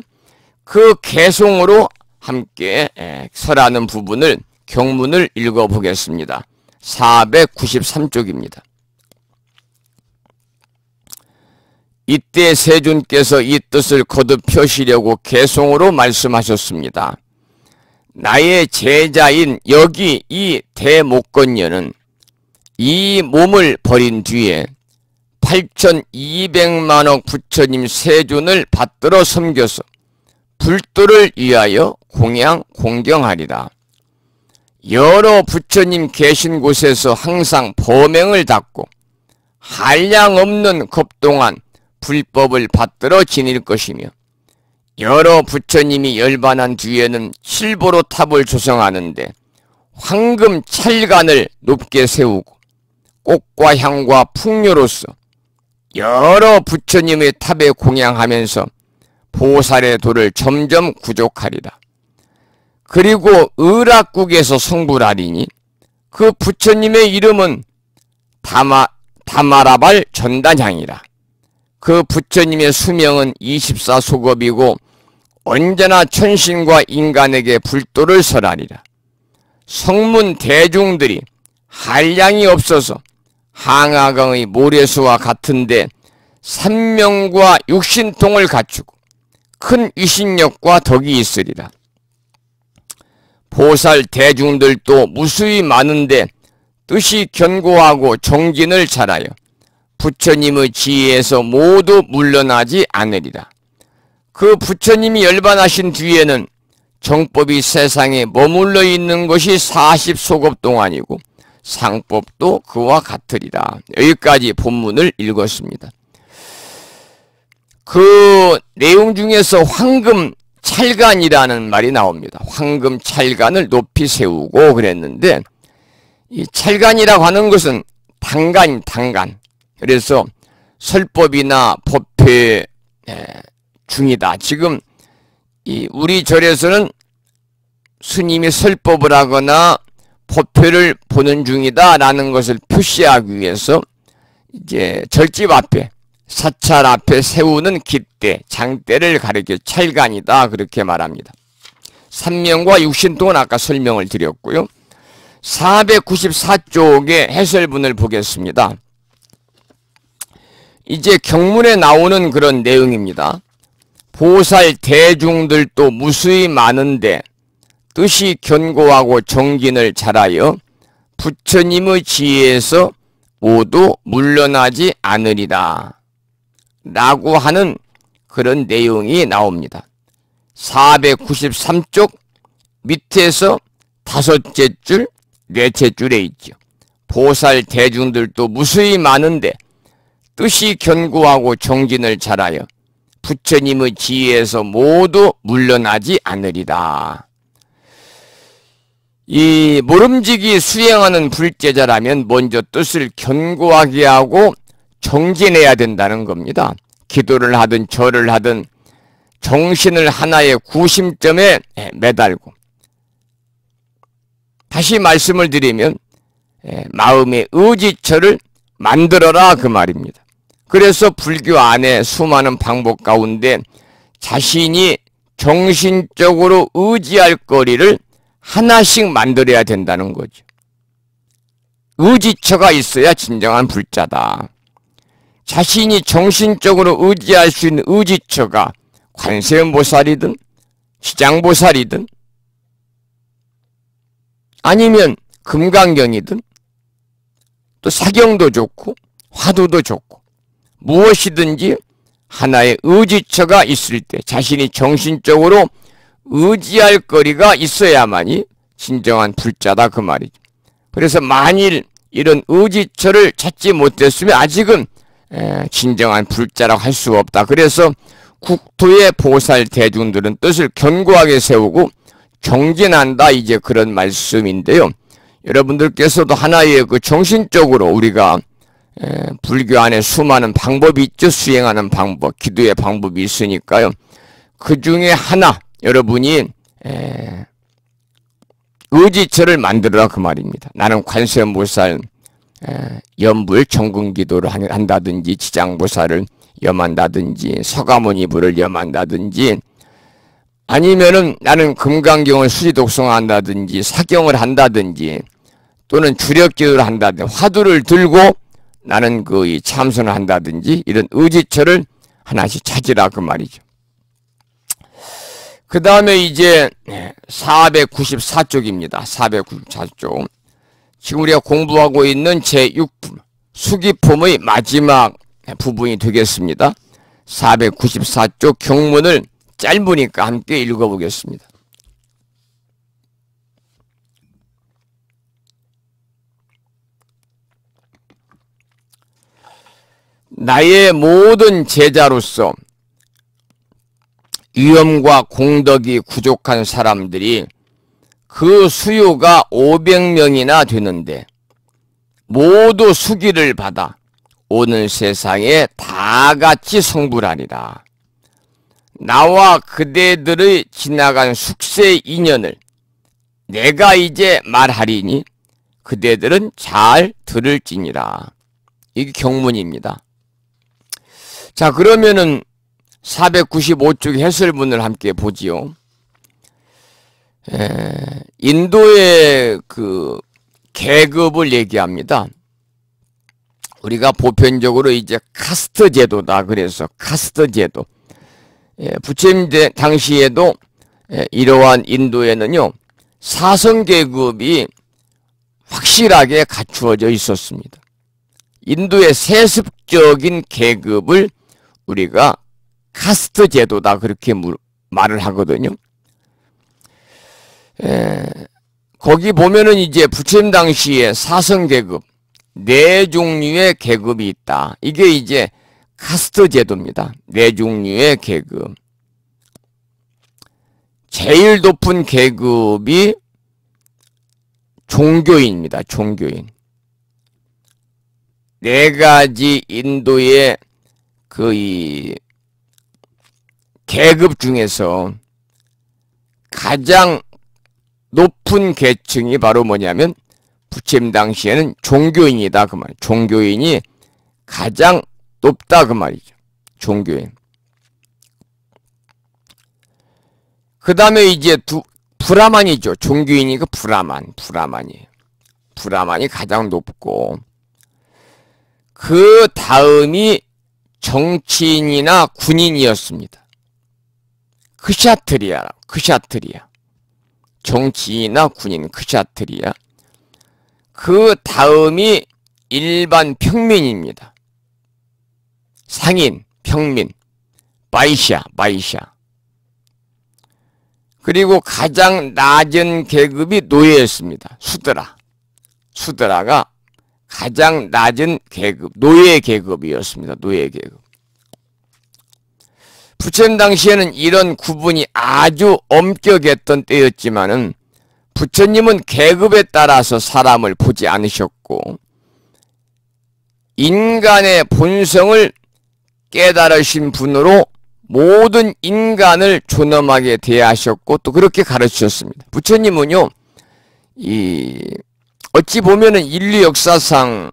그 개송으로 함께 설하는 부분을 경문을 읽어보겠습니다. 493쪽입니다. 이때 세존께서 이 뜻을 거듭 펴시려고 개송으로 말씀하셨습니다. 나의 제자인 여기 이 대목건녀는 이 몸을 버린 뒤에 8200만억 부처님 세존을 받들어 섬겨서 불도를 위하여 공경하리라. 여러 부처님 계신 곳에서 항상 범행을 닦고 한량없는 겁동안 불법을 받들어 지닐 것이며, 여러 부처님이 열반한 뒤에는 실보로 탑을 조성하는데 황금 찰간을 높게 세우고 꽃과 향과 풍료로서 여러 부처님의 탑에 공양하면서 보살의 도를 점점 구족하리라. 그리고 의락국에서 성불하리니 그 부처님의 이름은 다마라발 전단향이라. 그 부처님의 수명은 24소겁이고 언제나 천신과 인간에게 불도를 설하리라. 성문 대중들이 한량이 없어서 항아강의 모래수와 같은데 삼명과 육신통을 갖추고 큰 위신력과 덕이 있으리라. 보살 대중들도 무수히 많은데 뜻이 견고하고 정진을 잘하여 부처님의 지혜에서 모두 물러나지 않으리라. 그 부처님이 열반하신 뒤에는 정법이 세상에 머물러 있는 것이 40소급 동안이고 상법도 그와 같으리라. 여기까지 본문을 읽었습니다. 그 내용 중에서 황금 찰간이라는 말이 나옵니다. 황금 찰간을 높이 세우고 그랬는데, 이 찰간이라고 하는 것은 단간. 그래서 설법이나 법회 중이다. 지금 우리 절에서는 스님이 설법을 하거나 법회를 보는 중이다 라는 것을 표시하기 위해서 이제 절집 앞에, 사찰 앞에 세우는 깃대, 장대를 가리켜 찰간이다 그렇게 말합니다. 삼명과 육신통은 아까 설명을 드렸고요. 494쪽의 해설문을 보겠습니다. 이제 경문에 나오는 그런 내용입니다. 보살 대중들도 무수히 많은데 뜻이 견고하고 정진을 잘하여 부처님의 지혜에서 모두 물러나지 않으리라 라고 하는 그런 내용이 나옵니다. 493쪽 밑에서 다섯째 줄, 넷째 줄에 있죠. 보살 대중들도 무수히 많은데 뜻이 견고하고 정진을 잘하여 부처님의 지혜에서 모두 물러나지 않으리라. 이 모름지기 수행하는 불제자라면 먼저 뜻을 견고하게 하고 정진해야 된다는 겁니다. 기도를 하든 절을 하든 정신을 하나의 구심점에 매달고, 다시 말씀을 드리면 마음의 의지처를 만들어라 그 말입니다. 그래서 불교 안에 수많은 방법 가운데 자신이 정신적으로 의지할 거리를 하나씩 만들어야 된다는 거죠. 의지처가 있어야 진정한 불자다. 자신이 정신적으로 의지할 수 있는 의지처가 관세음보살이든 시장보살이든 아니면 금강경이든 또 사경도 좋고 화두도 좋고 무엇이든지 하나의 의지처가 있을 때 자신이 정신적으로 의지할 거리가 있어야만이 진정한 불자다 그 말이죠. 그래서 만일 이런 의지처를 찾지 못했으면 아직은 진정한 불자라고 할 수 없다. 그래서 국토의 보살 대중들은 뜻을 견고하게 세우고 정진한다, 이제 그런 말씀인데요. 여러분들께서도 하나의 그 정신적으로 우리가 불교 안에 수많은 방법이 있죠. 수행하는 방법, 기도의 방법이 있으니까요. 그 중에 하나 여러분이 의지처를 만들어라 그 말입니다. 나는 관세음보살 염불 정근기도를 한다든지, 지장보살을 염한다든지, 서가모니불을 염한다든지, 아니면은 나는 금강경을 수지독송한다든지, 사경을 한다든지, 또는 주력기도를 한다든지, 화두를 들고 나는 그 참선을 한다든지, 이런 의지처를 하나씩 찾으라 그 말이죠. 그 다음에 이제 494쪽입니다. 494쪽. 지금 우리가 공부하고 있는 제6품 수기품의 마지막 부분이 되겠습니다. 494쪽 경문을 짧으니까 함께 읽어보겠습니다. 나의 모든 제자로서 위엄과 공덕이 부족한 사람들이 그 수요가 500명이나 되는데 모두 수기를 받아 오는 세상에 다 같이 성불하리라. 나와 그대들의 지나간 숙세 인연을 내가 이제 말하리니 그대들은 잘 들을지니라. 이게 경문입니다. 자, 그러면은 495쪽 해설문을 함께 보지요. 인도의 그 계급을 얘기합니다. 우리가 보편적으로 이제 카스트 제도다 그래서 카스트 제도. 부처님 당시에도 이러한 인도에는요 사성 계급이 확실하게 갖추어져 있었습니다. 인도의 세습적인 계급을 우리가 카스트 제도다 그렇게 말을 하거든요. 거기 보면은 이제 부처님 당시에 사성 계급 네 종류의 계급이 있다. 이게 이제 카스트 제도입니다. 네 종류의 계급. 제일 높은 계급이 종교인입니다. 종교인. 네 가지 인도의 그 계급 중에서 가장 높은 계층이 바로 뭐냐면 부처님 당시에는 종교인이다 그 말. 종교인이 가장 높다 그 말이죠. 종교인. 그 다음에 이제 브라만이죠. 종교인이 그 브라만이에요. 브라만이 가장 높고 그 다음이 정치인이나 군인이었습니다. 크샤트리아. 정치인이나 군인, 크샤트리아. 그 다음이 일반 평민입니다. 상인, 평민, 바이샤. 그리고 가장 낮은 계급이 노예였습니다. 수드라가 가장 낮은 계급, 노예 계급이었습니다. 노예 계급. 부처님 당시에는 이런 구분이 아주 엄격했던 때였지만은 부처님은 계급에 따라서 사람을 보지 않으셨고 인간의 본성을 깨달으신 분으로 모든 인간을 존엄하게 대하셨고 또 그렇게 가르치셨습니다. 부처님은요, 어찌 보면은 인류 역사상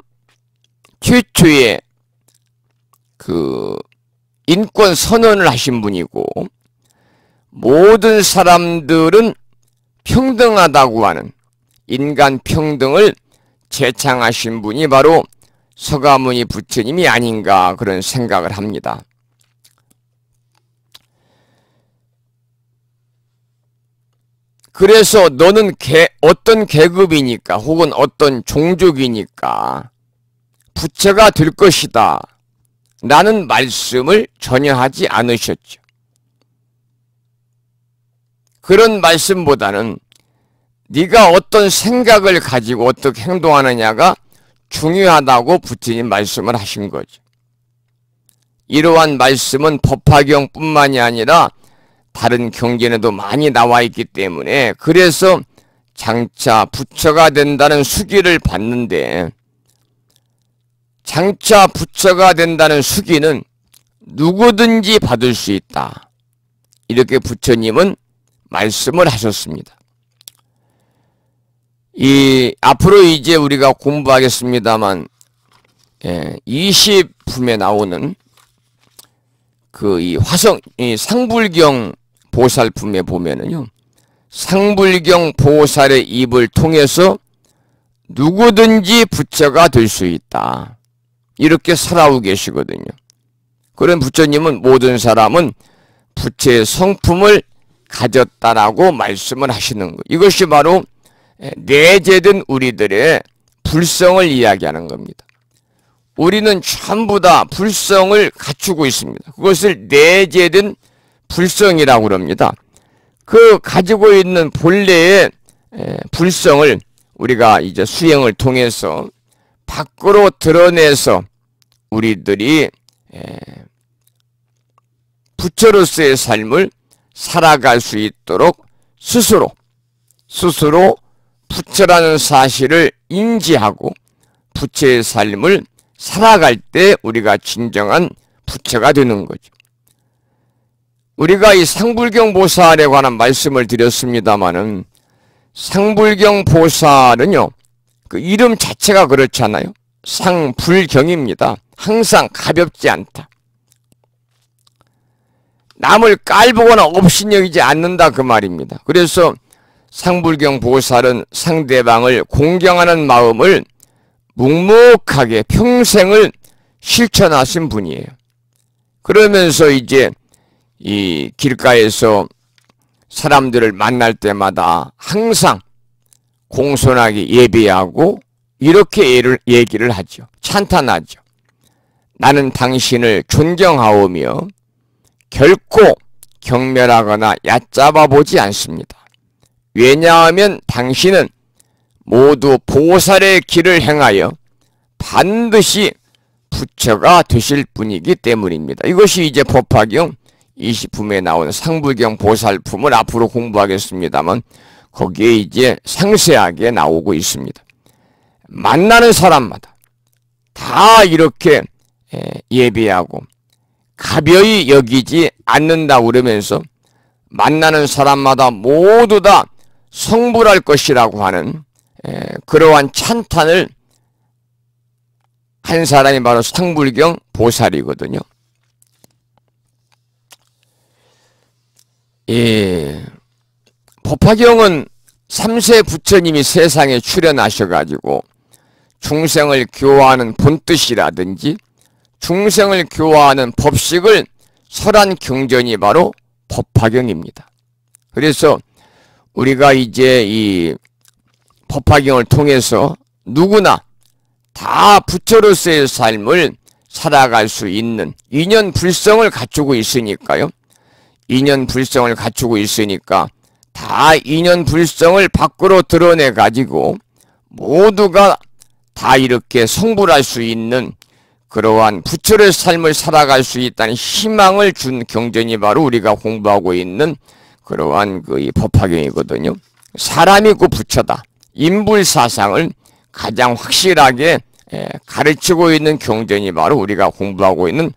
최초의 그 인권 선언을 하신 분이고 모든 사람들은 평등하다고 하는 인간 평등을 제창하신 분이 바로 서가모니 부처님이 아닌가 그런 생각을 합니다. 그래서 너는 어떤 계급이니까 혹은 어떤 종족이니까 부처가 될 것이다 라는 말씀을 전혀 하지 않으셨죠. 그런 말씀보다는 네가 어떤 생각을 가지고 어떻게 행동하느냐가 중요하다고 부처님 말씀을 하신 거죠. 이러한 말씀은 법화경뿐만이 아니라 다른 경전에도 많이 나와 있기 때문에 그래서 장차 부처가 된다는 수기를 받는데, 장차 부처가 된다는 수기는 누구든지 받을 수 있다. 이렇게 부처님은 말씀을 하셨습니다. 앞으로 이제 우리가 공부하겠습니다만, 20품에 나오는 이 상불경 보살품에 보면은요, 상불경 보살의 입을 통해서 누구든지 부처가 될 수 있다. 이렇게 설하고 계시거든요. 그런 부처님은 모든 사람은 부처의 성품을 가졌다라고 말씀을 하시는 거예요. 이것이 바로 내재된 우리들의 불성을 이야기하는 겁니다. 우리는 전부 다 불성을 갖추고 있습니다. 그것을 내재된 불성이라고 그럽니다. 그 가지고 있는 본래의 불성을 우리가 이제 수행을 통해서 밖으로 드러내서 우리들이 부처로서의 삶을 살아갈 수 있도록 스스로 부처라는 사실을 인지하고 부처의 삶을 살아갈 때 우리가 진정한 부처가 되는 거죠. 우리가 이 상불경 보살에 관한 말씀을 드렸습니다마는, 상불경 보살은요, 그 이름 자체가 그렇잖아요. 상불경입니다. 항상 가볍지 않다. 남을 깔보거나 업신여기지 않는다, 그 말입니다. 그래서 상불경 보살은 상대방을 공경하는 마음을 묵묵하게 평생을 실천하신 분이에요. 그러면서 이제 이 길가에서 사람들을 만날 때마다 항상 공손하게 예배하고 이렇게 얘기를 하죠. 찬탄하죠. 나는 당신을 존경하오며 결코 경멸하거나 얕잡아 보지 않습니다. 왜냐하면 당신은 모두 보살의 길을 행하여 반드시 부처가 되실 분이기 때문입니다. 이것이 이제 법화경 20품에 나오는 상불경 보살품을 앞으로 공부하겠습니다만, 거기에 이제 상세하게 나오고 있습니다. 만나는 사람마다 다 이렇게 예배하고 가벼이 여기지 않는다고 그러면서 만나는 사람마다 모두 다 성불할 것이라고 하는 그러한 찬탄을 한 사람이 바로 상불경 보살이거든요. 법화경은 3세 부처님이 세상에 출현하셔가지고 중생을 교화하는 본뜻이라든지 중생을 교화하는 법식을 설한 경전이 바로 법화경입니다. 그래서 우리가 이제 이 법화경을 통해서 누구나 다 부처로서의 삶을 살아갈 수 있는 인연 불성을 갖추고 있으니까요. 인연 불성을 갖추고 있으니까 다 인연 불성을 밖으로 드러내 가지고 모두가 다 이렇게 성불할 수 있는 그러한 부처의 삶을 살아갈 수 있다는 희망을 준 경전이 바로 우리가 공부하고 있는 그러한 이 법화경이거든요. 사람이 그 부처다. 인불사상을 가장 확실하게 가르치고 있는 경전이 바로 우리가 공부하고 있는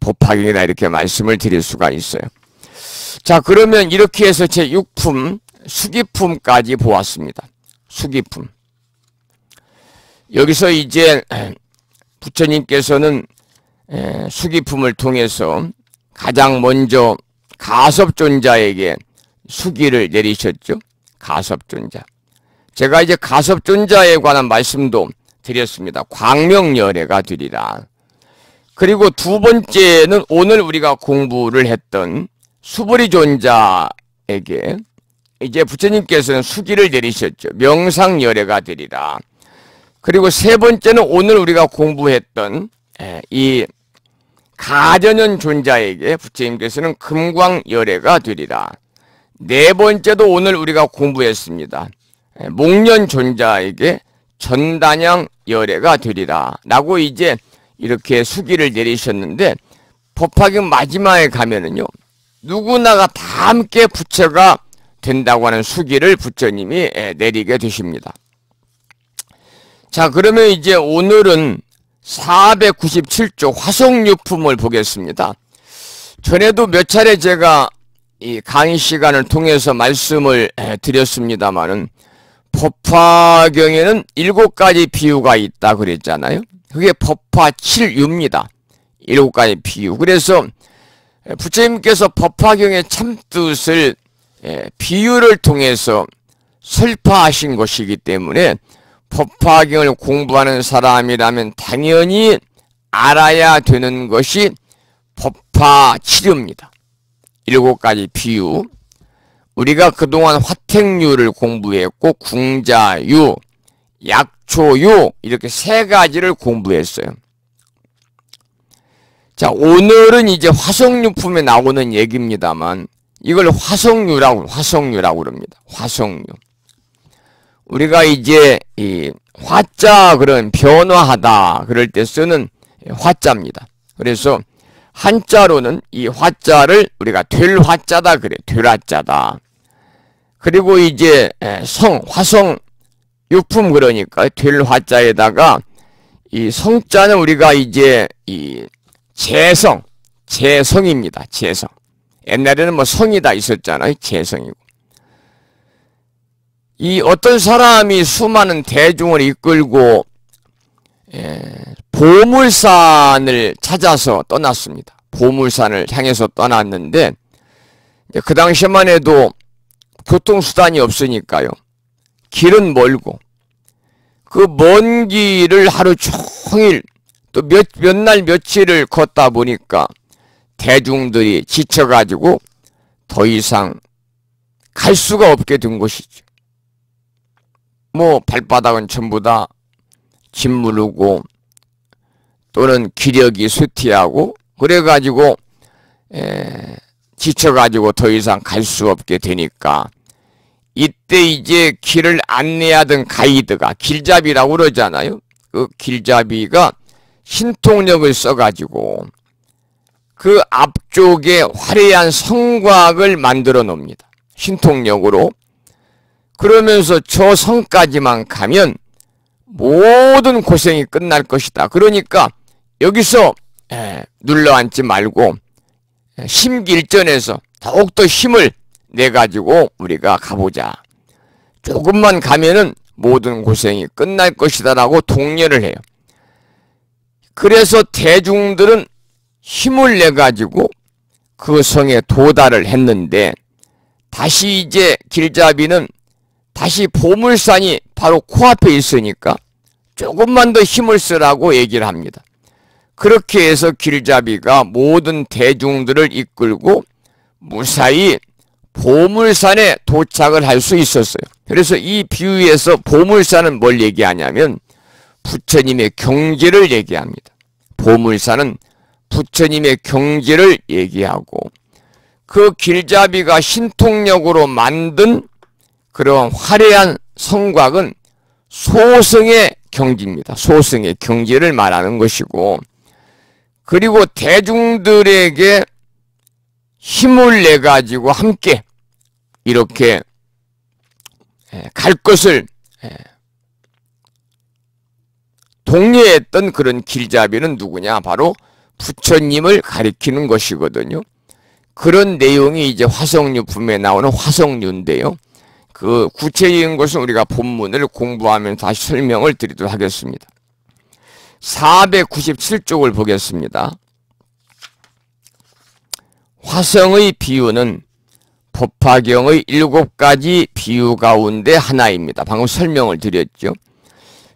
법화경이다, 이렇게 말씀을 드릴 수가 있어요. 자, 그러면 이렇게 해서 제6품 수기품까지 보았습니다. 수기품. 여기서 이제 부처님께서는 수기품을 통해서 가장 먼저 가섭존자에게 수기를 내리셨죠. 가섭존자. 제가 이제 가섭존자에 관한 말씀도 드렸습니다. 광명열애가 되리라. 그리고 두 번째는 오늘 우리가 공부를 했던 수보리존자에게 이제 부처님께서는 수기를 내리셨죠. 명상열애가 되리라. 그리고 세 번째는 오늘 우리가 공부했던 이 가전현 존자에게 부처님께서는 금광열애가 되리라. 네 번째도 오늘 우리가 공부했습니다. 목련 존자에게 전단양 열애가 되리라 라고 이제 이렇게 수기를 내리셨는데, 법화경 마지막에 가면은요, 누구나가 다 함께 부처가 된다고 하는 수기를 부처님이 내리게 되십니다. 자, 그러면 이제 오늘은 497조 화성유품을 보겠습니다. 전에도 몇 차례 제가 이 강의 시간을 통해서 말씀을 드렸습니다마는 법화경에는 7가지 비유가 있다 그랬잖아요. 그게 법화 7유입니다. 7가지 비유. 그래서 부처님께서 법화경의 참뜻을 비유를 통해서 설파하신 것이기 때문에 법화경을 공부하는 사람이라면 당연히 알아야 되는 것이 법화 7유입니다. 7가지 비유. 우리가 그동안 화택유를 공부했고 궁자유, 약초유 이렇게 3가지를 공부했어요. 자, 오늘은 이제 화성유품에 나오는 얘기입니다만 이걸 화성유라고 그럽니다. 화성유. 우리가 이제 이 화자 그런 변화하다 그럴 때 쓰는 화자입니다. 그래서 한자로는 이 화자를 우리가 될 화자다 그래. 될 화자다. 그리고 이제 화성 유품 그러니까 될 화자에다가 이 성자는 우리가 이제 이 재성입니다. 재성. 옛날에는 뭐 성이 다 있었잖아요. 재성이고. 이 어떤 사람이 수많은 대중을 이끌고 보물산을 찾아서 떠났습니다. 보물산을 향해서 떠났는데 그 당시만 해도 교통수단이 없으니까요. 길은 멀고 그 먼 길을 하루 종일 또 몇 날 며칠을 걷다 보니까 대중들이 지쳐가지고 더 이상 갈 수가 없게 된 것이죠. 뭐 발바닥은 전부 다 짓무르고 또는 기력이 쇠퇴하고 그래가지고 지쳐가지고 더 이상 갈 수 없게 되니까 이때 이제 길을 안내하던 가이드가 길잡이라고 그러잖아요. 그 길잡이가 신통력을 써가지고 그 앞쪽에 화려한 성곽을 만들어 놓습니다. 신통력으로. 그러면서 저 성까지만 가면 모든 고생이 끝날 것이다. 그러니까 여기서 눌러앉지 말고 심기일전해서 더욱더 힘을 내가지고 우리가 가보자. 조금만 가면은 모든 고생이 끝날 것이다 라고 독려를 해요. 그래서 대중들은 힘을 내가지고 그 성에 도달을 했는데 다시 이제 길잡이는 다시 보물산이 바로 코앞에 있으니까 조금만 더 힘을 쓰라고 얘기를 합니다. 그렇게 해서 길잡이가 모든 대중들을 이끌고 무사히 보물산에 도착을 할 수 있었어요. 그래서 이 비유에서 보물산은 뭘 얘기하냐면 부처님의 경지를 얘기합니다. 보물산은 부처님의 경지를 얘기하고 그 길잡이가 신통력으로 만든 그런 화려한 성곽은 소승의 경지입니다. 소승의 경지를 말하는 것이고 그리고 대중들에게 힘을 내가지고 함께 이렇게 갈 것을 독려했던 그런 길잡이는 누구냐? 바로 부처님을 가리키는 것이거든요. 그런 내용이 이제 화성유품에 나오는 화성유인데요. 그 구체적인 것은 우리가 본문을 공부하면 다시 설명을 드리도록 하겠습니다. 497쪽을 보겠습니다. 화성의 비유는 법화경의 7가지 비유 가운데 하나입니다. 방금 설명을 드렸죠.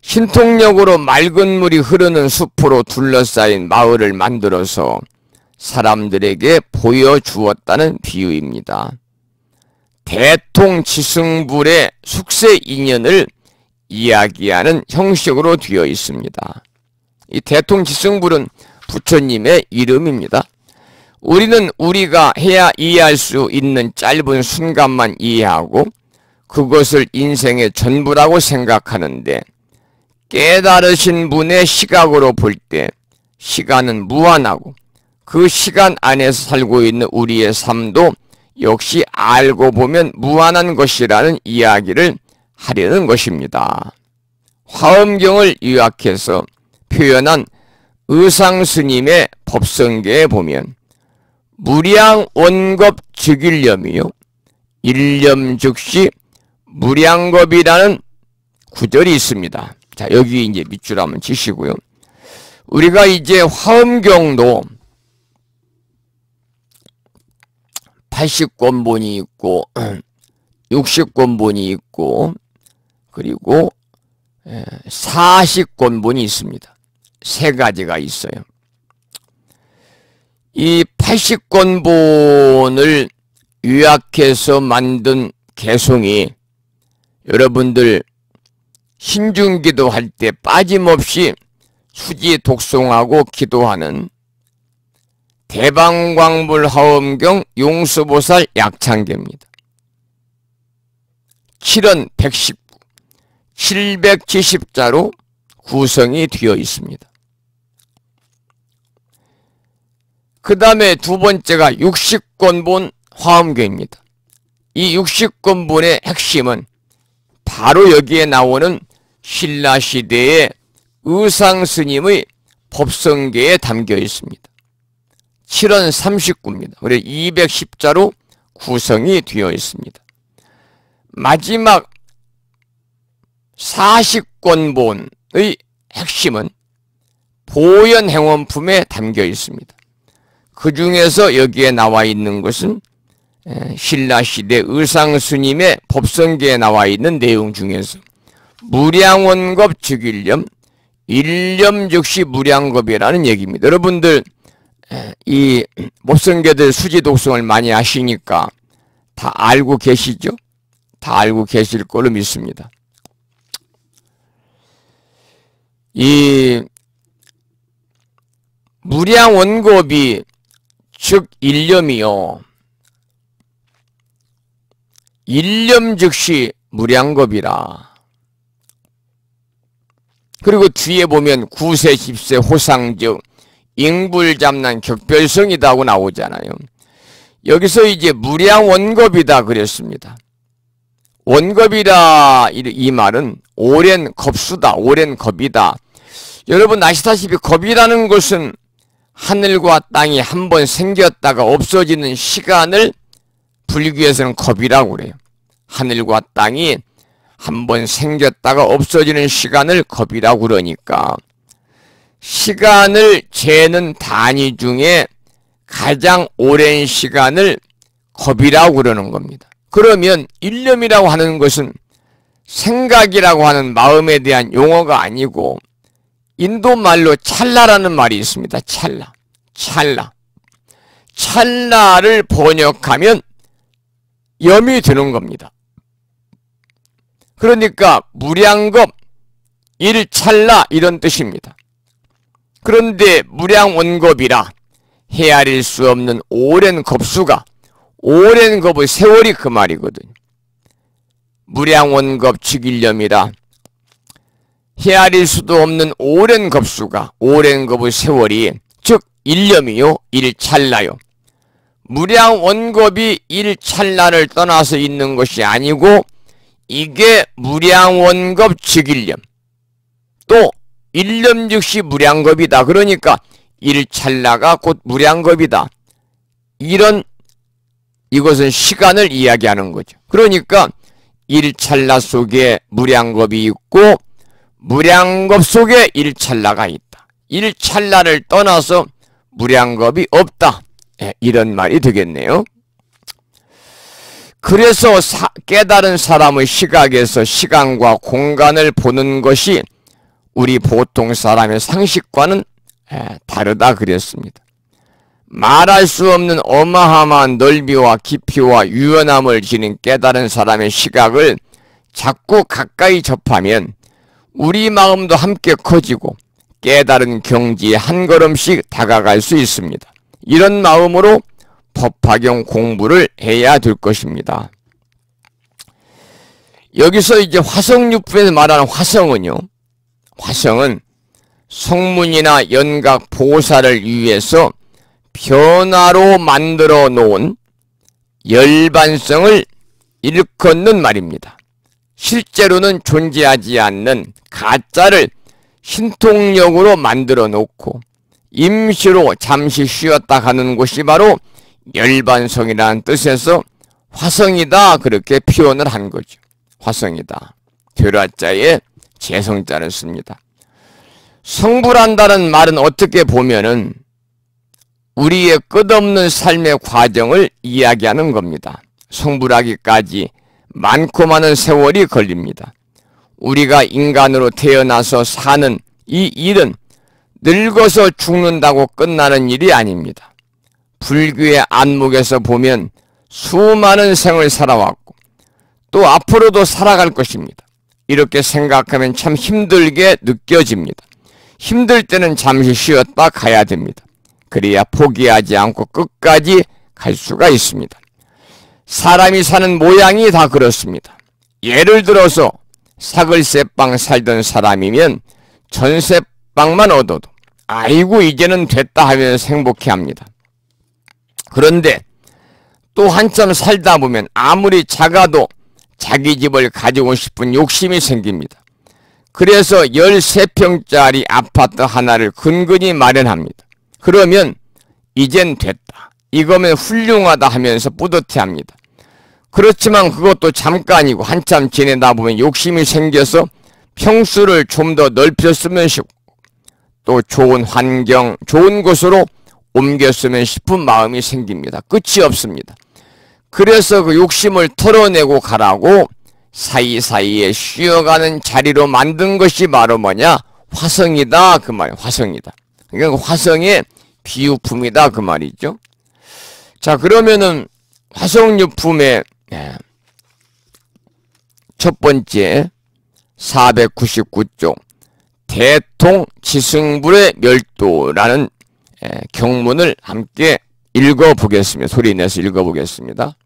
신통력으로 맑은 물이 흐르는 숲으로 둘러싸인 마을을 만들어서 사람들에게 보여주었다는 비유입니다. 대통지승불의 숙세 인연을 이야기하는 형식으로 되어 있습니다. 이 대통지승불은 부처님의 이름입니다. 우리는 우리가 해야 이해할 수 있는 짧은 순간만 이해하고 그것을 인생의 전부라고 생각하는데 깨달으신 분의 시각으로 볼 때 시간은 무한하고 그 시간 안에서 살고 있는 우리의 삶도 역시 알고 보면 무한한 것이라는 이야기를 하려는 것입니다. 화엄경을 요약해서 표현한 의상스님의 법성계에 보면 무량원겁 즉일념이요 일념 즉시 무량겁이라는 구절이 있습니다. 자, 여기 이제 밑줄 한번 치시고요. 우리가 이제 화엄경도 80권본이 있고 60권본이 있고 그리고 40권본이 있습니다. 세 가지가 있어요. 이 80권본을 요약해서 만든 개송이 여러분들 신중기도 할 때 빠짐없이 수지 독송하고 기도하는 대방광불화엄경 용수보살 약창계입니다. 7원 119, 770자로 구성이 되어 있습니다. 그 다음에 두 번째가 60권본 화엄경입니다. 이 60권본의 핵심은 바로 여기에 나오는 신라시대의 의상스님의 법성계에 담겨 있습니다. 7원 39입니다. 그래서 210자로 구성이 되어 있습니다. 마지막 40권본의 핵심은 보현행원품에 담겨 있습니다. 그 중에서 여기에 나와 있는 것은 신라시대 의상스님의 법성계에 나와 있는 내용 중에서 무량원겁 즉일념, 일념 즉시 무량겁이라는 얘기입니다. 여러분들 이 법성계들 수지 독송을 많이 하시니까 다 알고 계시죠? 다 알고 계실 걸로 믿습니다. 이 무량원겁이 즉 일념이요. 일념 즉시 무량겁이라. 그리고 뒤에 보면 9세 10세 호상즉 잉불잡난 격별성이다 하고 나오잖아요. 여기서 이제 무량원겁이다 그랬습니다. 원겁이라 이 말은 오랜 겁수다. 오랜 겁이다. 여러분 아시다시피 겁이라는 것은 하늘과 땅이 한번 생겼다가 없어지는 시간을 불교에서는 겁이라고 그래요. 하늘과 땅이 한번 생겼다가 없어지는 시간을 겁이라고 그러니까 시간을 재는 단위 중에 가장 오랜 시간을 겁이라고 그러는 겁니다. 그러면 일념이라고 하는 것은 생각이라고 하는 마음에 대한 용어가 아니고 인도말로 찰나라는 말이 있습니다. 찰나. 찰나. 찰나를 번역하면 염이 되는 겁니다. 그러니까 무량겁, 일찰나 이런 뜻입니다. 그런데 무량원겁이라 헤아릴 수 없는 오랜 겁수가 오랜 겁의 세월이 그 말이거든요. 무량원겁 즉일념이라 헤아릴 수도 없는 오랜 겁수가 오랜 겁의 세월이 즉 일념이요 일찰나요. 무량원겁이 일찰나를 떠나서 있는 것이 아니고 이게 무량원겁 즉일념 또 일념 즉시 무량겁이다. 그러니까 일찰나가 곧 무량겁이다. 이것은 시간을 이야기하는 거죠. 그러니까 일찰나 속에 무량겁이 있고 무량겁 속에 일찰나가 있다. 일찰나를 떠나서 무량겁이 없다. 이런 말이 되겠네요. 그래서 깨달은 사람의 시각에서 시간과 공간을 보는 것이 우리 보통 사람의 상식과는 다르다 그랬습니다. 말할 수 없는 어마어마한 넓이와 깊이와 유연함을 지닌 깨달은 사람의 시각을 자꾸 가까이 접하면 우리 마음도 함께 커지고 깨달은 경지에 한 걸음씩 다가갈 수 있습니다. 이런 마음으로 법화경 공부를 해야 될 것입니다. 여기서 이제 화성육부에서 말하는 화성은요. 화성은 성문이나 연각 보살을 위해서 변화로 만들어 놓은 열반성을 일컫는 말입니다. 실제로는 존재하지 않는 가짜를 신통력으로 만들어 놓고 임시로 잠시 쉬었다 가는 곳이 바로 열반성이라는 뜻에서 화성이다 그렇게 표현을 한 거죠. 화성이다. 되라자에 재성자를 씁니다. 성불한다는 말은 어떻게 보면은 우리의 끝없는 삶의 과정을 이야기하는 겁니다. 성불하기까지 많고 많은 세월이 걸립니다. 우리가 인간으로 태어나서 사는 이 일은 늙어서 죽는다고 끝나는 일이 아닙니다. 불교의 안목에서 보면 수많은 생을 살아왔고 또 앞으로도 살아갈 것입니다. 이렇게 생각하면 참 힘들게 느껴집니다. 힘들 때는 잠시 쉬었다 가야 됩니다. 그래야 포기하지 않고 끝까지 갈 수가 있습니다. 사람이 사는 모양이 다 그렇습니다. 예를 들어서 사글세빵 살던 사람이면 전세빵만 얻어도 아이고 이제는 됐다 하면서 행복해합니다. 그런데 또 한참 살다 보면 아무리 작아도 자기 집을 가지고 싶은 욕심이 생깁니다. 그래서 13평짜리 아파트 하나를 근근히 마련합니다. 그러면 이젠 됐다. 이거면 훌륭하다 하면서 뿌듯해합니다. 그렇지만 그것도 잠깐이고 한참 지내다 보면 욕심이 생겨서 평수를 좀 더 넓혔으면 싶고 또 좋은 환경, 좋은 곳으로 옮겼으면 싶은 마음이 생깁니다. 끝이 없습니다. 그래서 그 욕심을 털어내고 가라고 사이사이에 쉬어가는 자리로 만든 것이 바로 뭐냐? 화성이다 그 말이에요. 화성이다. 그러니까 화성의 비유품이다 그 말이죠. 자, 그러면은 화성유품의 첫 번째 499쪽 대통지승불의 멸도라는 경문을 함께 읽어보겠습니다. 소리내서 읽어보겠습니다.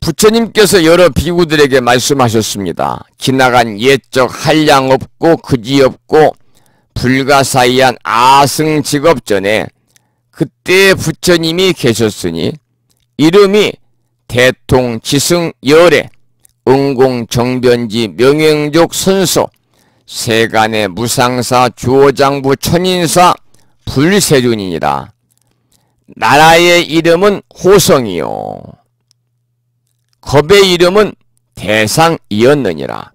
부처님께서 여러 비구들에게 말씀하셨습니다. 지나간 옛적 한량 없고 그지없고 불가사의한 아승직업 전에 그때 부처님이 계셨으니 이름이 대통지승열애 응공정변지 명행족 선소 세간의 무상사 주어장부 천인사 불세존이니라. 나라의 이름은 호성이요 겁의 이름은 대상이었느니라.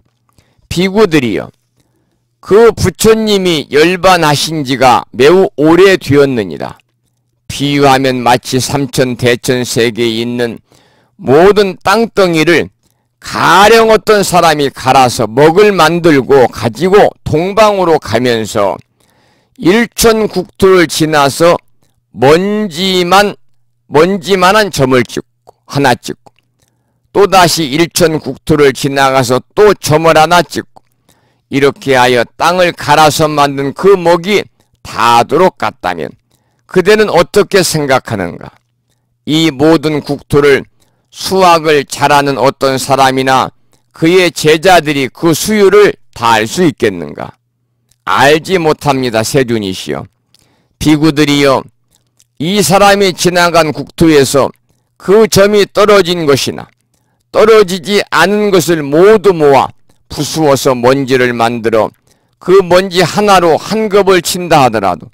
비구들이여 그 부처님이 열반하신 지가 매우 오래되었느니라. 비유하면 마치 삼천대천 세계에 있는 모든 땅덩이를 가령 어떤 사람이 갈아서 먹을 만들고 가지고 동방으로 가면서 일천국토를 지나서 먼지만한 점을 찍고 하나 찍고 또다시 일천국토를 지나가서 또 점을 하나 찍고 이렇게 하여 땅을 갈아서 만든 그 먹이 닿도록 같다면 그대는 어떻게 생각하는가? 이 모든 국토를 수확을 잘하는 어떤 사람이나 그의 제자들이 그 수유를 다 알 수 있겠는가? 알지 못합니다. 세존이시여. 비구들이여 이 사람이 지나간 국토에서 그 점이 떨어진 것이나 떨어지지 않은 것을 모두 모아 부수어서 먼지를 만들어 그 먼지 하나로 한 컵을 친다 하더라도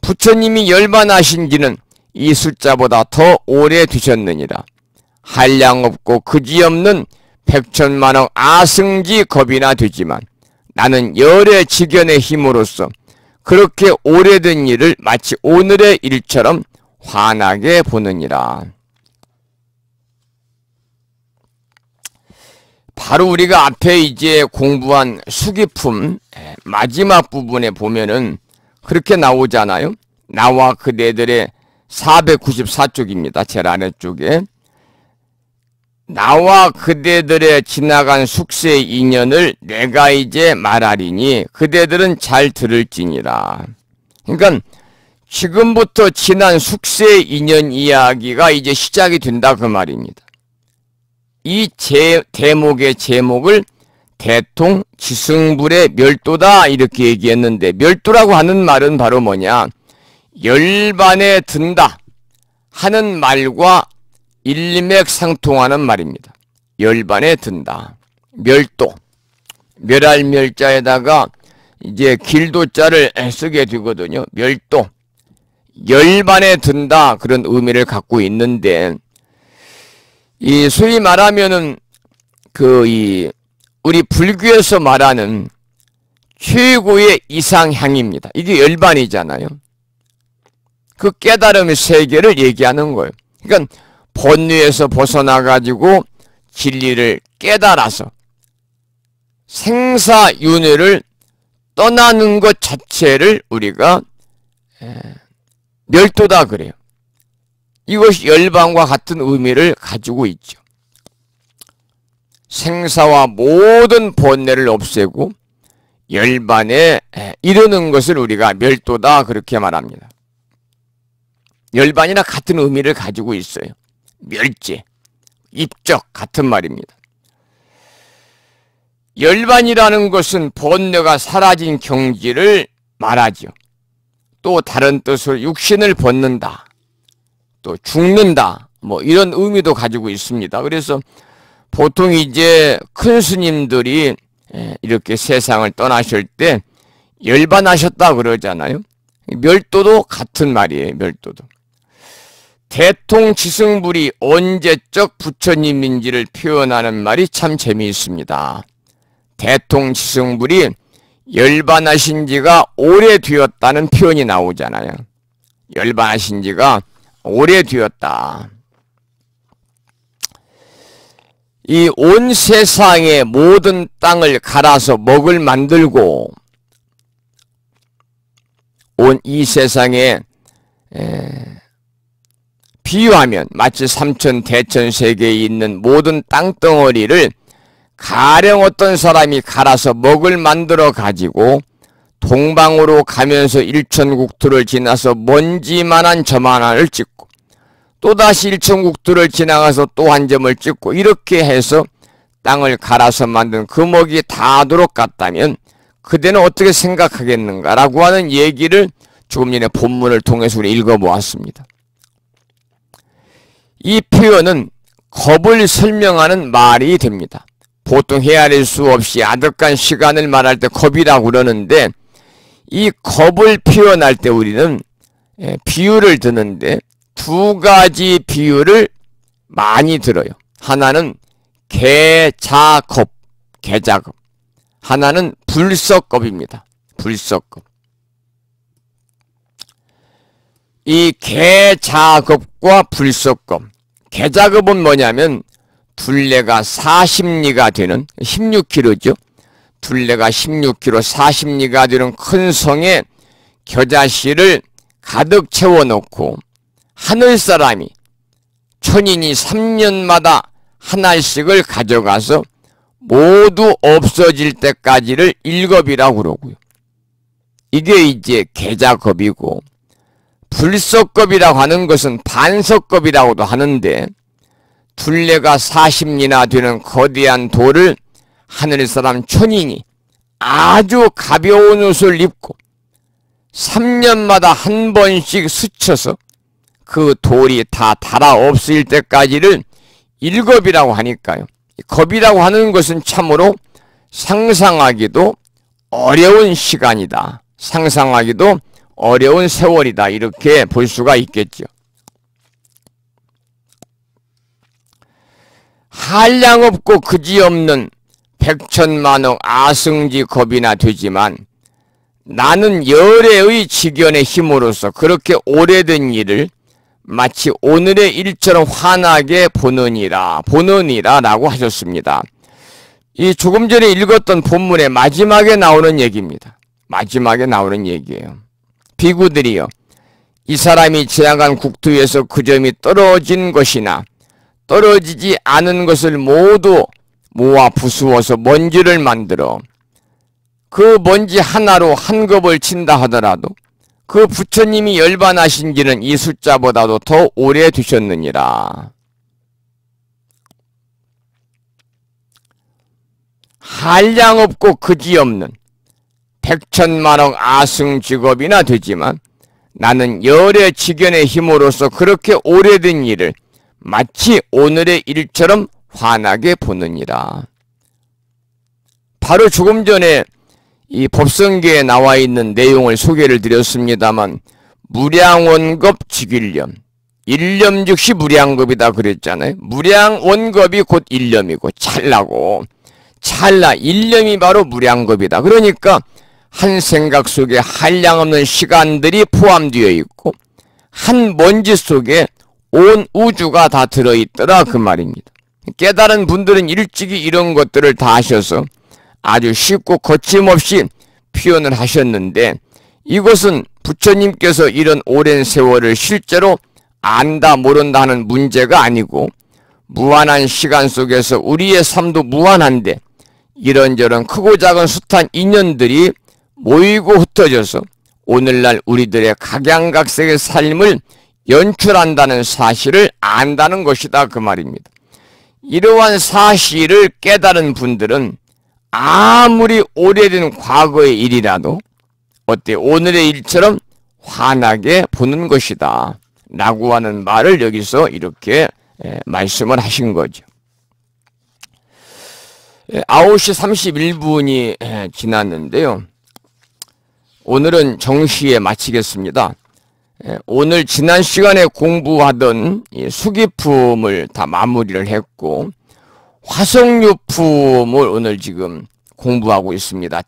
부처님이 열반하신 지는 이 숫자보다 더 오래 되셨느니라. 한량 없고 그지없는 백천만억 아승지 겁이나 되지만 나는 열의 직연의 힘으로써 그렇게 오래된 일을 마치 오늘의 일처럼 환하게 보느니라. 바로 우리가 앞에 이제 공부한 수기품 마지막 부분에 보면은 그렇게 나오잖아요. 나와 그대들의 494쪽입니다. 제일 아래쪽에 나와 그대들의 지나간 숙세의 인연을 내가 이제 말하리니 그대들은 잘 들을지니라. 그러니까 지금부터 지난 숙세의 인연 이야기가 이제 시작이 된다 그 말입니다. 이 대목의 제목을 대통지승불의 멸도다 이렇게 얘기했는데 멸도라고 하는 말은 바로 뭐냐? 열반에 든다. 하는 말과 일맥상통하는 말입니다. 열반에 든다. 멸도, 멸할 멸자에다가 이제 길도자를 쓰게 되거든요. 멸도, 열반에 든다, 그런 의미를 갖고 있는데, 이 소위 말하면은 우리 불교에서 말하는 최고의 이상향입니다. 이게 열반이잖아요. 그 깨달음의 세계를 얘기하는 거예요. 그러니까 번뇌에서 벗어나가지고 진리를 깨달아서 생사윤회를 떠나는 것 자체를 우리가 멸도다 그래요. 이것이 열반과 같은 의미를 가지고 있죠. 생사와 모든 번뇌를 없애고 열반에 이르는 것을 우리가 멸도다 그렇게 말합니다. 열반이나 같은 의미를 가지고 있어요. 멸제, 입적 같은 말입니다. 열반이라는 것은 번뇌가 사라진 경지를 말하죠. 또 다른 뜻으로 육신을 벗는다, 또 죽는다, 뭐 이런 의미도 가지고 있습니다. 그래서 보통 이제 큰 스님들이 이렇게 세상을 떠나실 때 열반하셨다 그러잖아요. 멸도도 같은 말이에요. 멸도도. 대통지승불이 언제적 부처님인지를 표현하는 말이 참 재미있습니다. 대통지승불이 열반하신 지가 오래되었다는 표현이 나오잖아요. 열반하신 지가 오래되었다. 이 온 세상의 모든 땅을 갈아서 먹을 만들고 온 이 세상에 비유하면 마치 삼천 대천 세계에 있는 모든 땅덩어리를 가령 어떤 사람이 갈아서 먹을 만들어 가지고 동방으로 가면서 일천국토를 지나서 먼지만한 점 하나를 찍고 또다시 일천국토를 지나가서 또 한 점을 찍고 이렇게 해서 땅을 갈아서 만든 그 먹이 닿도록 갔다면 그대는 어떻게 생각하겠는가라고 하는 얘기를 조금 전에 본문을 통해서 우리 읽어보았습니다. 이 표현은 겁을 설명하는 말이 됩니다. 보통 헤아릴 수 없이 아득한 시간을 말할 때 겁이라고 그러는데 이 겁을 표현할 때 우리는 비유를 드는데 두 가지 비유를 많이 들어요. 하나는 개자겁, 개자겁. 하나는 불석겁입니다. 불석겁. 이 개자겁과 불석겁. 개자겁은 뭐냐면 둘레가 40리가 되는 16km죠. 둘레가 16km, 40리가 되는 큰 성에 겨자씨를 가득 채워놓고 하늘사람이 천인이 3년마다 하나씩을 가져가서 모두 없어질 때까지를 일겁이라고 그러고요. 이게 이제 개자겁이고 불석겁이라고 하는 것은 반석겁이라고도 하는데 둘레가 40리나 되는 거대한 돌을 하늘사람 천인이 아주 가벼운 옷을 입고 3년마다 한 번씩 스쳐서 그 돌이 다 닳아 없을 때까지를 일겁이라고 하니까요. 겁이라고 하는 것은 참으로 상상하기도 어려운 시간이다. 상상하기도 어려운 세월이다. 이렇게 볼 수가 있겠죠. 한량 없고 그지없는 백천만억 아승지 겁이나 되지만 나는 열애의 직연의 힘으로서 그렇게 오래된 일을 마치 오늘의 일처럼 환하게 보느니라 라고 하셨습니다. 이 조금 전에 읽었던 본문의 마지막에 나오는 얘기입니다. 마지막에 나오는 얘기예요. 비구들이여, 이 사람이 지나간 국토에서 그 점이 떨어진 것이나 떨어지지 않은 것을 모두 모아 부수어서 먼지를 만들어 그 먼지 하나로 한 겁을 친다 하더라도 그 부처님이 열반하신 지는 이 숫자보다도 더 오래 되셨느니라. 한량 없고 그지없는 백천만억 아승직업이나 되지만 나는 열의 직연의 힘으로써 그렇게 오래된 일을 마치 오늘의 일처럼 환하게 보느니라. 바로 조금 전에 이 법성계에 나와 있는 내용을 소개를 드렸습니다만, 무량원겁 직일념, 일념 즉시 무량겁이다 그랬잖아요. 무량원겁이 곧 일념이고 찰나고, 찰나 일념이 바로 무량겁이다. 그러니까 한 생각 속에 한량없는 시간들이 포함되어 있고 한 먼지 속에 온 우주가 다 들어있더라 그 말입니다. 깨달은 분들은 일찍이 이런 것들을 다 하셔서 아주 쉽고 거침없이 표현을 하셨는데, 이것은 부처님께서 이런 오랜 세월을 실제로 안다 모른다 하는 문제가 아니고, 무한한 시간 속에서 우리의 삶도 무한한데 이런저런 크고 작은 숱한 인연들이 모이고 흩어져서 오늘날 우리들의 각양각색의 삶을 연출한다는 사실을 안다는 것이다 그 말입니다. 이러한 사실을 깨달은 분들은 아무리 오래된 과거의 일이라도 어때 오늘의 일처럼 환하게 보는 것이다 라고 하는 말을 여기서 이렇게 말씀을 하신 거죠. 9시 31분이 지났는데요. 오늘은 정시에 마치겠습니다. 오늘 지난 시간에 공부하던 수기품을 다 마무리를 했고, 화성유품을 오늘 지금 공부하고 있습니다.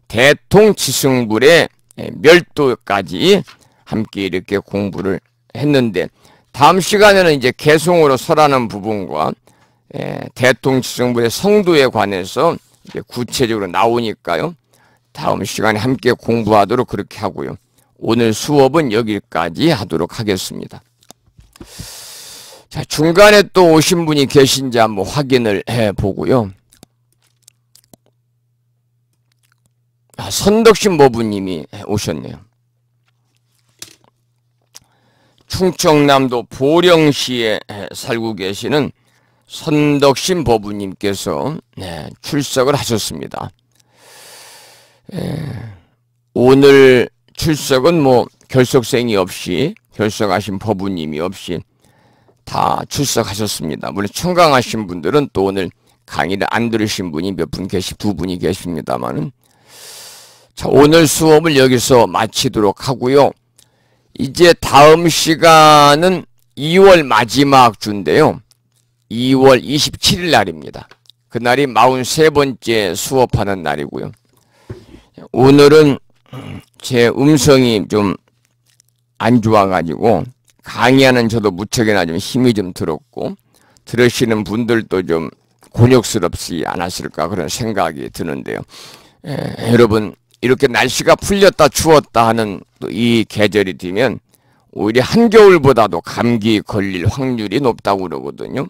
대통지승불의 멸도까지 함께 이렇게 공부를 했는데, 다음 시간에는 이제 개송으로 설하는 부분과 대통지승불의 성도에 관해서 이제 구체적으로 나오니까요. 다음 시간에 함께 공부하도록 그렇게 하고요. 오늘 수업은 여기까지 하도록 하겠습니다. 자, 중간에 또 오신 분이 계신지 한번 확인을 해보고요. 선덕신 모부님이 오셨네요. 충청남도 보령시에 살고 계시는 선덕신 법부님께서 출석을 하셨습니다. 오늘 출석은 뭐 결석생이 없이, 결석하신 법부님이 없이 다 출석하셨습니다. 물론 청강하신 분들은 또 오늘 강의를 안 들으신 분이 두 분이 계십니다만은, 자, 오늘 수업을 여기서 마치도록 하고요. 이제 다음 시간은 2월 마지막 주인데요. 2월 27일 날입니다. 그날이 43번째 수업하는 날이고요. 오늘은 제 음성이 좀 안 좋아가지고 강의하는 저도 무척이나 좀 힘이 좀 들었고, 들으시는 분들도 좀 곤욕스럽지 않았을까 그런 생각이 드는데요. 여러분, 이렇게 날씨가 풀렸다 추웠다 하는 이 계절이 되면 오히려 한겨울보다도 감기 걸릴 확률이 높다고 그러거든요.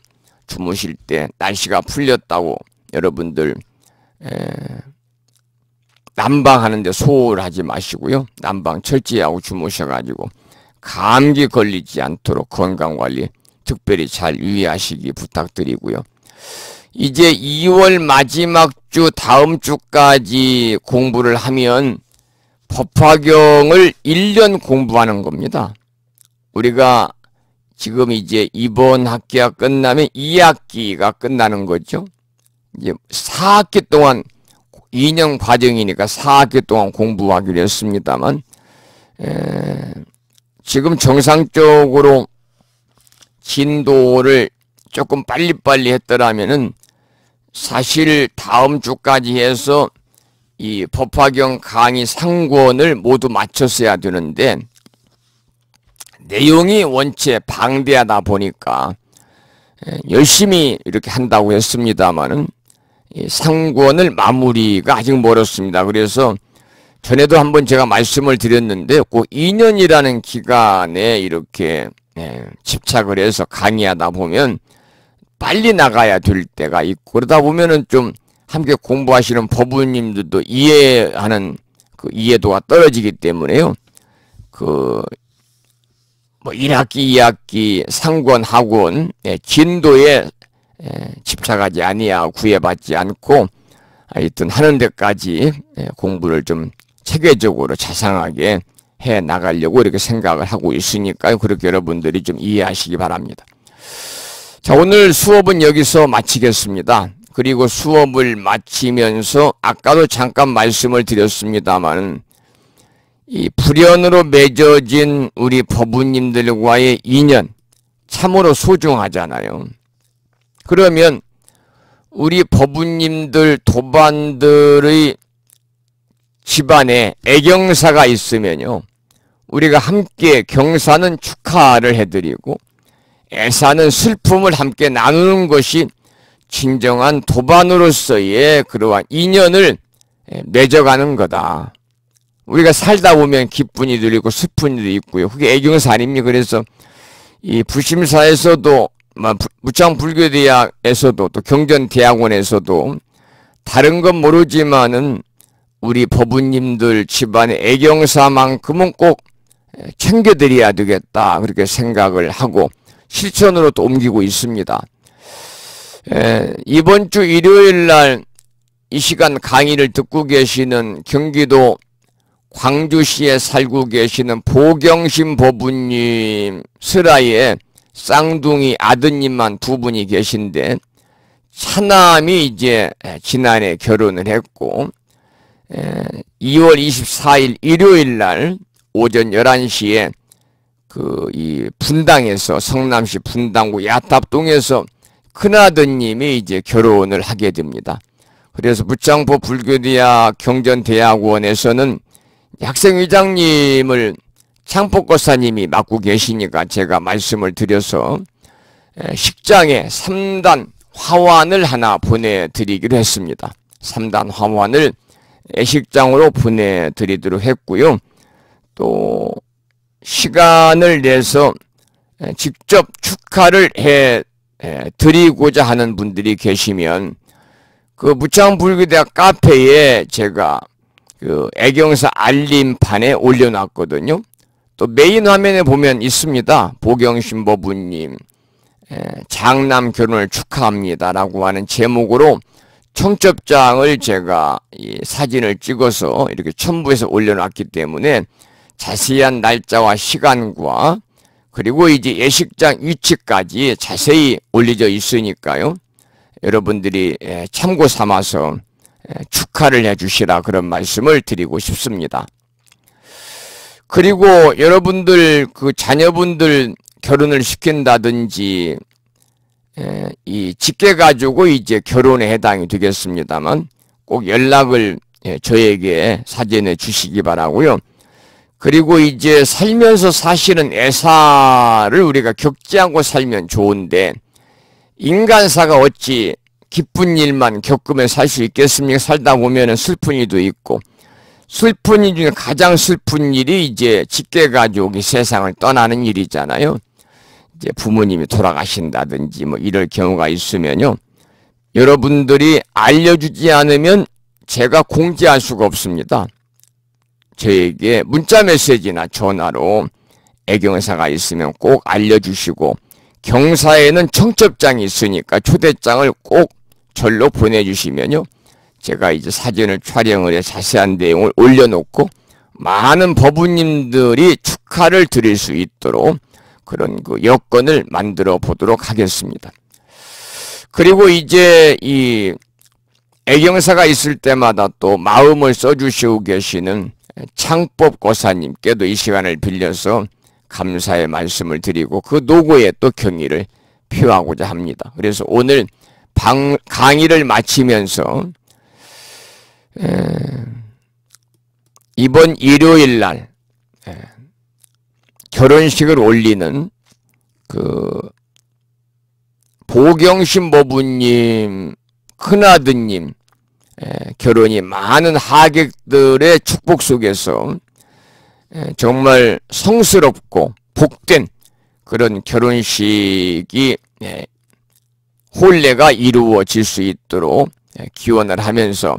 주무실 때 날씨가 풀렸다고 여러분들 난방하는데 소홀하지 마시고요. 난방 철저히 하고 주무셔가지고 감기 걸리지 않도록 건강관리 특별히 잘 유의하시기 부탁드리고요. 이제 2월 마지막 주 다음 주까지 공부를 하면 법화경을 1년 공부하는 겁니다. 우리가 지금 이제 이번 학기가 끝나면 2학기가 끝나는 거죠. 이제 4학기 동안 2년 과정이니까 4학기 동안 공부하기로 했습니다만, 지금 정상적으로 진도를 조금 빨리빨리 했더라면은 사실 다음 주까지 해서 이 법화경 강의 상권을 모두 마쳤어야 되는데, 내용이 원체 방대하다 보니까 열심히 이렇게 한다고 했습니다마는 상권을 마무리가 아직 멀었습니다. 그래서 전에도 한번 제가 말씀을 드렸는데, 꼭 2년이라는 기간에 이렇게 집착을 해서 강의하다 보면 빨리 나가야 될 때가 있고, 그러다 보면은 좀 함께 공부하시는 법부님들도 이해하는 그 이해도가 떨어지기 때문에요. 뭐 1학기, 2학기 상권, 학원 진도에 집착하지 아니하고 구애받지 않고 하여튼 하는 데까지 공부를 좀 체계적으로 자상하게 해 나가려고 이렇게 생각을 하고 있으니까요. 그렇게 여러분들이 좀 이해하시기 바랍니다. 자, 오늘 수업은 여기서 마치겠습니다. 그리고 수업을 마치면서 아까도 잠깐 말씀을 드렸습니다만 이 불연으로 맺어진 우리 법부님들과의 인연 참으로 소중하잖아요. 그러면 우리 법부님들 도반들의 집안에 애경사가 있으면요, 우리가 함께 경사는 축하를 해드리고 애사는 슬픔을 함께 나누는 것이 진정한 도반으로서의 그러한 인연을 맺어가는 거다. 우리가 살다 보면 기쁜 일도 있고 슬픈 일도 있고요. 그게 애경사 아닙니까? 그래서 이 부심사에서도 무창불교대학에서도 또 경전대학원에서도 다른 건 모르지만은 우리 법부님들 집안의 애경사만큼은 꼭 챙겨드려야 되겠다, 그렇게 생각을 하고 실천으로 또 옮기고 있습니다. 이번 주 일요일 날 이 시간 강의를 듣고 계시는 경기도 광주시에 살고 계시는 보경신 법부님 슬하에 쌍둥이 아드님만 두 분이 계신데, 차남이 이제 지난해 결혼을 했고 2월 24일 일요일 날 오전 11시에 이 분당에서, 성남시 분당구 야탑동에서 큰아드님이 이제 결혼을 하게 됩니다. 그래서 무창포 불교대학 경전대학원에서는 학생회장님을 창법거사님이 맡고 계시니까 제가 말씀을 드려서 식장에 3단 화환을 하나 보내드리기로 했습니다. 3단 화환을 애식장으로 보내드리도록 했고요. 또 시간을 내서 직접 축하를 해드리고자 하는 분들이 계시면 그 무창불교대학 카페에 제가 그 애경사 알림판에 올려놨거든요. 또 메인 화면에 보면 있습니다. 보경신 법부님 장남 결혼을 축하합니다 라고 하는 제목으로 청첩장을 제가 이 사진을 찍어서 이렇게 첨부해서 올려놨기 때문에 자세한 날짜와 시간과 그리고 이제 예식장 위치까지 자세히 올려져 있으니까요. 여러분들이 참고 삼아서 축하를 해주시라, 그런 말씀을 드리고 싶습니다. 그리고 여러분들 그 자녀분들 결혼을 시킨다든지 이 직계 가지고 이제 결혼에 해당이 되겠습니다만 꼭 연락을 저에게 사전에 주시기 바라고요. 그리고 이제 살면서 사실은 애사를 우리가 겪지 않고 살면 좋은데, 인간사가 어찌 기쁜 일만 겪으면 살 수 있겠습니까? 살다 보면은 슬픈 일도 있고, 슬픈 일 중에 가장 슬픈 일이 이제 직계가족이 세상을 떠나는 일이잖아요. 이제 부모님이 돌아가신다든지 뭐 이럴 경우가 있으면요, 여러분들이 알려주지 않으면 제가 공지할 수가 없습니다. 저에게 문자 메시지나 전화로 애경사가 있으면 꼭 알려주시고, 경사에는 청첩장이 있으니까 초대장을 꼭 절로 보내주시면요, 제가 이제 사진을 촬영을 해 자세한 내용을 올려놓고 많은 법부님들이 축하를 드릴 수 있도록 그런 그 여건을 만들어 보도록 하겠습니다. 그리고 이제 이 애경사가 있을 때마다 또 마음을 써주시고 계시는 창법거사님께도 이 시간을 빌려서 감사의 말씀을 드리고 그 노고에 또 경의를 표하고자 합니다. 그래서 오늘 강의를 마치면서 이번 일요일 날 결혼식을 올리는 그 보경신 법부님 큰아드님 결혼이 많은 하객들의 축복 속에서 정말 성스럽고 복된 그런 결혼식이 혼례가 이루어질 수 있도록 기원을 하면서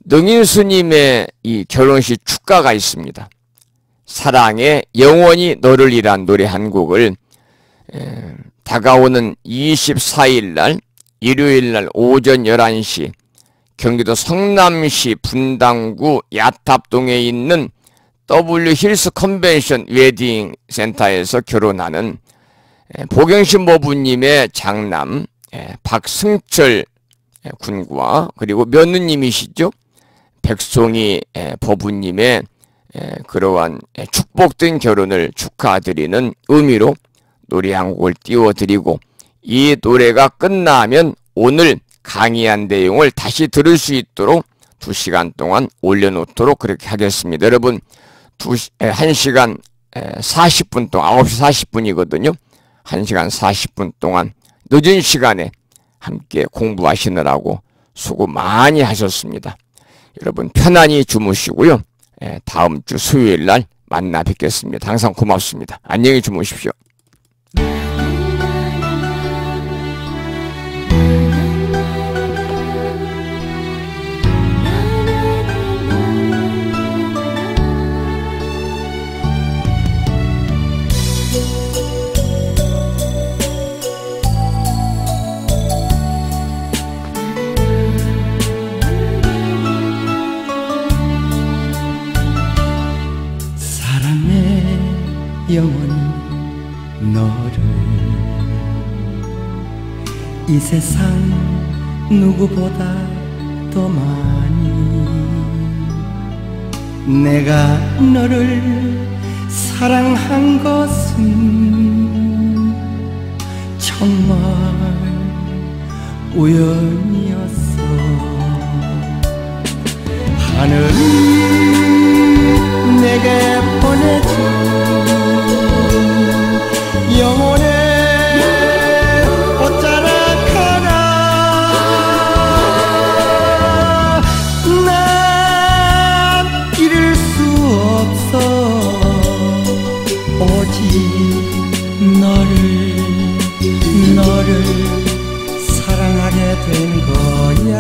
능인스님의 이 결혼식 축가가 있습니다. 사랑의 영원히 너를 이란 노래 한 곡을 다가오는 24일 날 일요일 날 오전 11시 경기도 성남시 분당구 야탑동에 있는 W 힐스 컨벤션 웨딩 센터에서 결혼하는 보경신 모부님의 장남 박승철 군과 그리고 며느님이시죠, 백송이 법부님의 그러한 축복된 결혼을 축하드리는 의미로 노래 한 곡을 띄워드리고, 이 노래가 끝나면 오늘 강의한 내용을 다시 들을 수 있도록 2시간 동안 올려놓도록 그렇게 하겠습니다. 여러분 1시간 40분 동안 9시 40분이거든요. 1시간 40분 동안 늦은 시간에 함께 공부하시느라고 수고 많이 하셨습니다. 여러분 편안히 주무시고요. 다음 주 수요일 날 만나 뵙겠습니다. 항상 고맙습니다. 안녕히 주무십시오. 영원히 너를 이 세상 누구보다 더 많이 내가 너를 사랑한 것은 정말 우연이었어. 하늘이 내게 보내준 영혼의 옷자락 하나, 난 잃을 수 없어. 오직 너를 사랑하게 된 거야.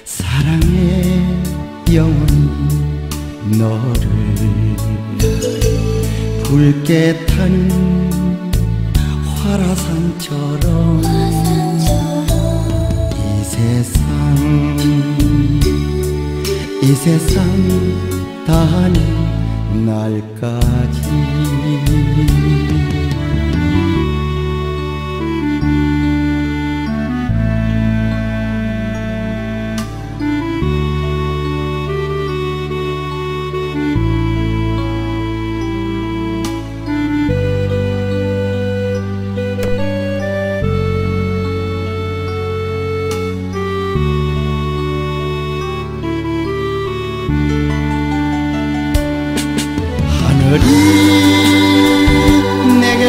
사랑해 영원히 너를 붉게 타는 화라산처럼 이 세상 다하는 날까지. 하늘이 내게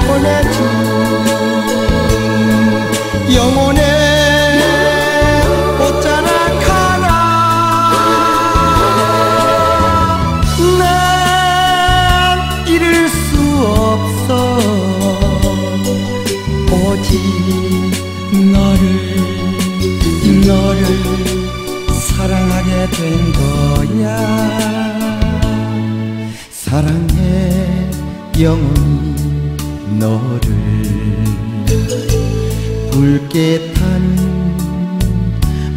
보내준 영혼의 옷자락 하나, 난 잃을 수 없어. 오직 너를 사랑하게 된 거야. 사랑해 영원히 너를 붉게 타는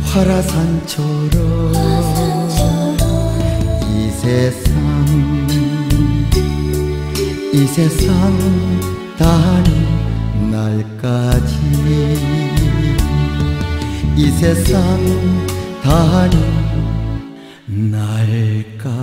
화라산처럼 이 세상 다하는 날까지. 이 세상 다하는 날까지.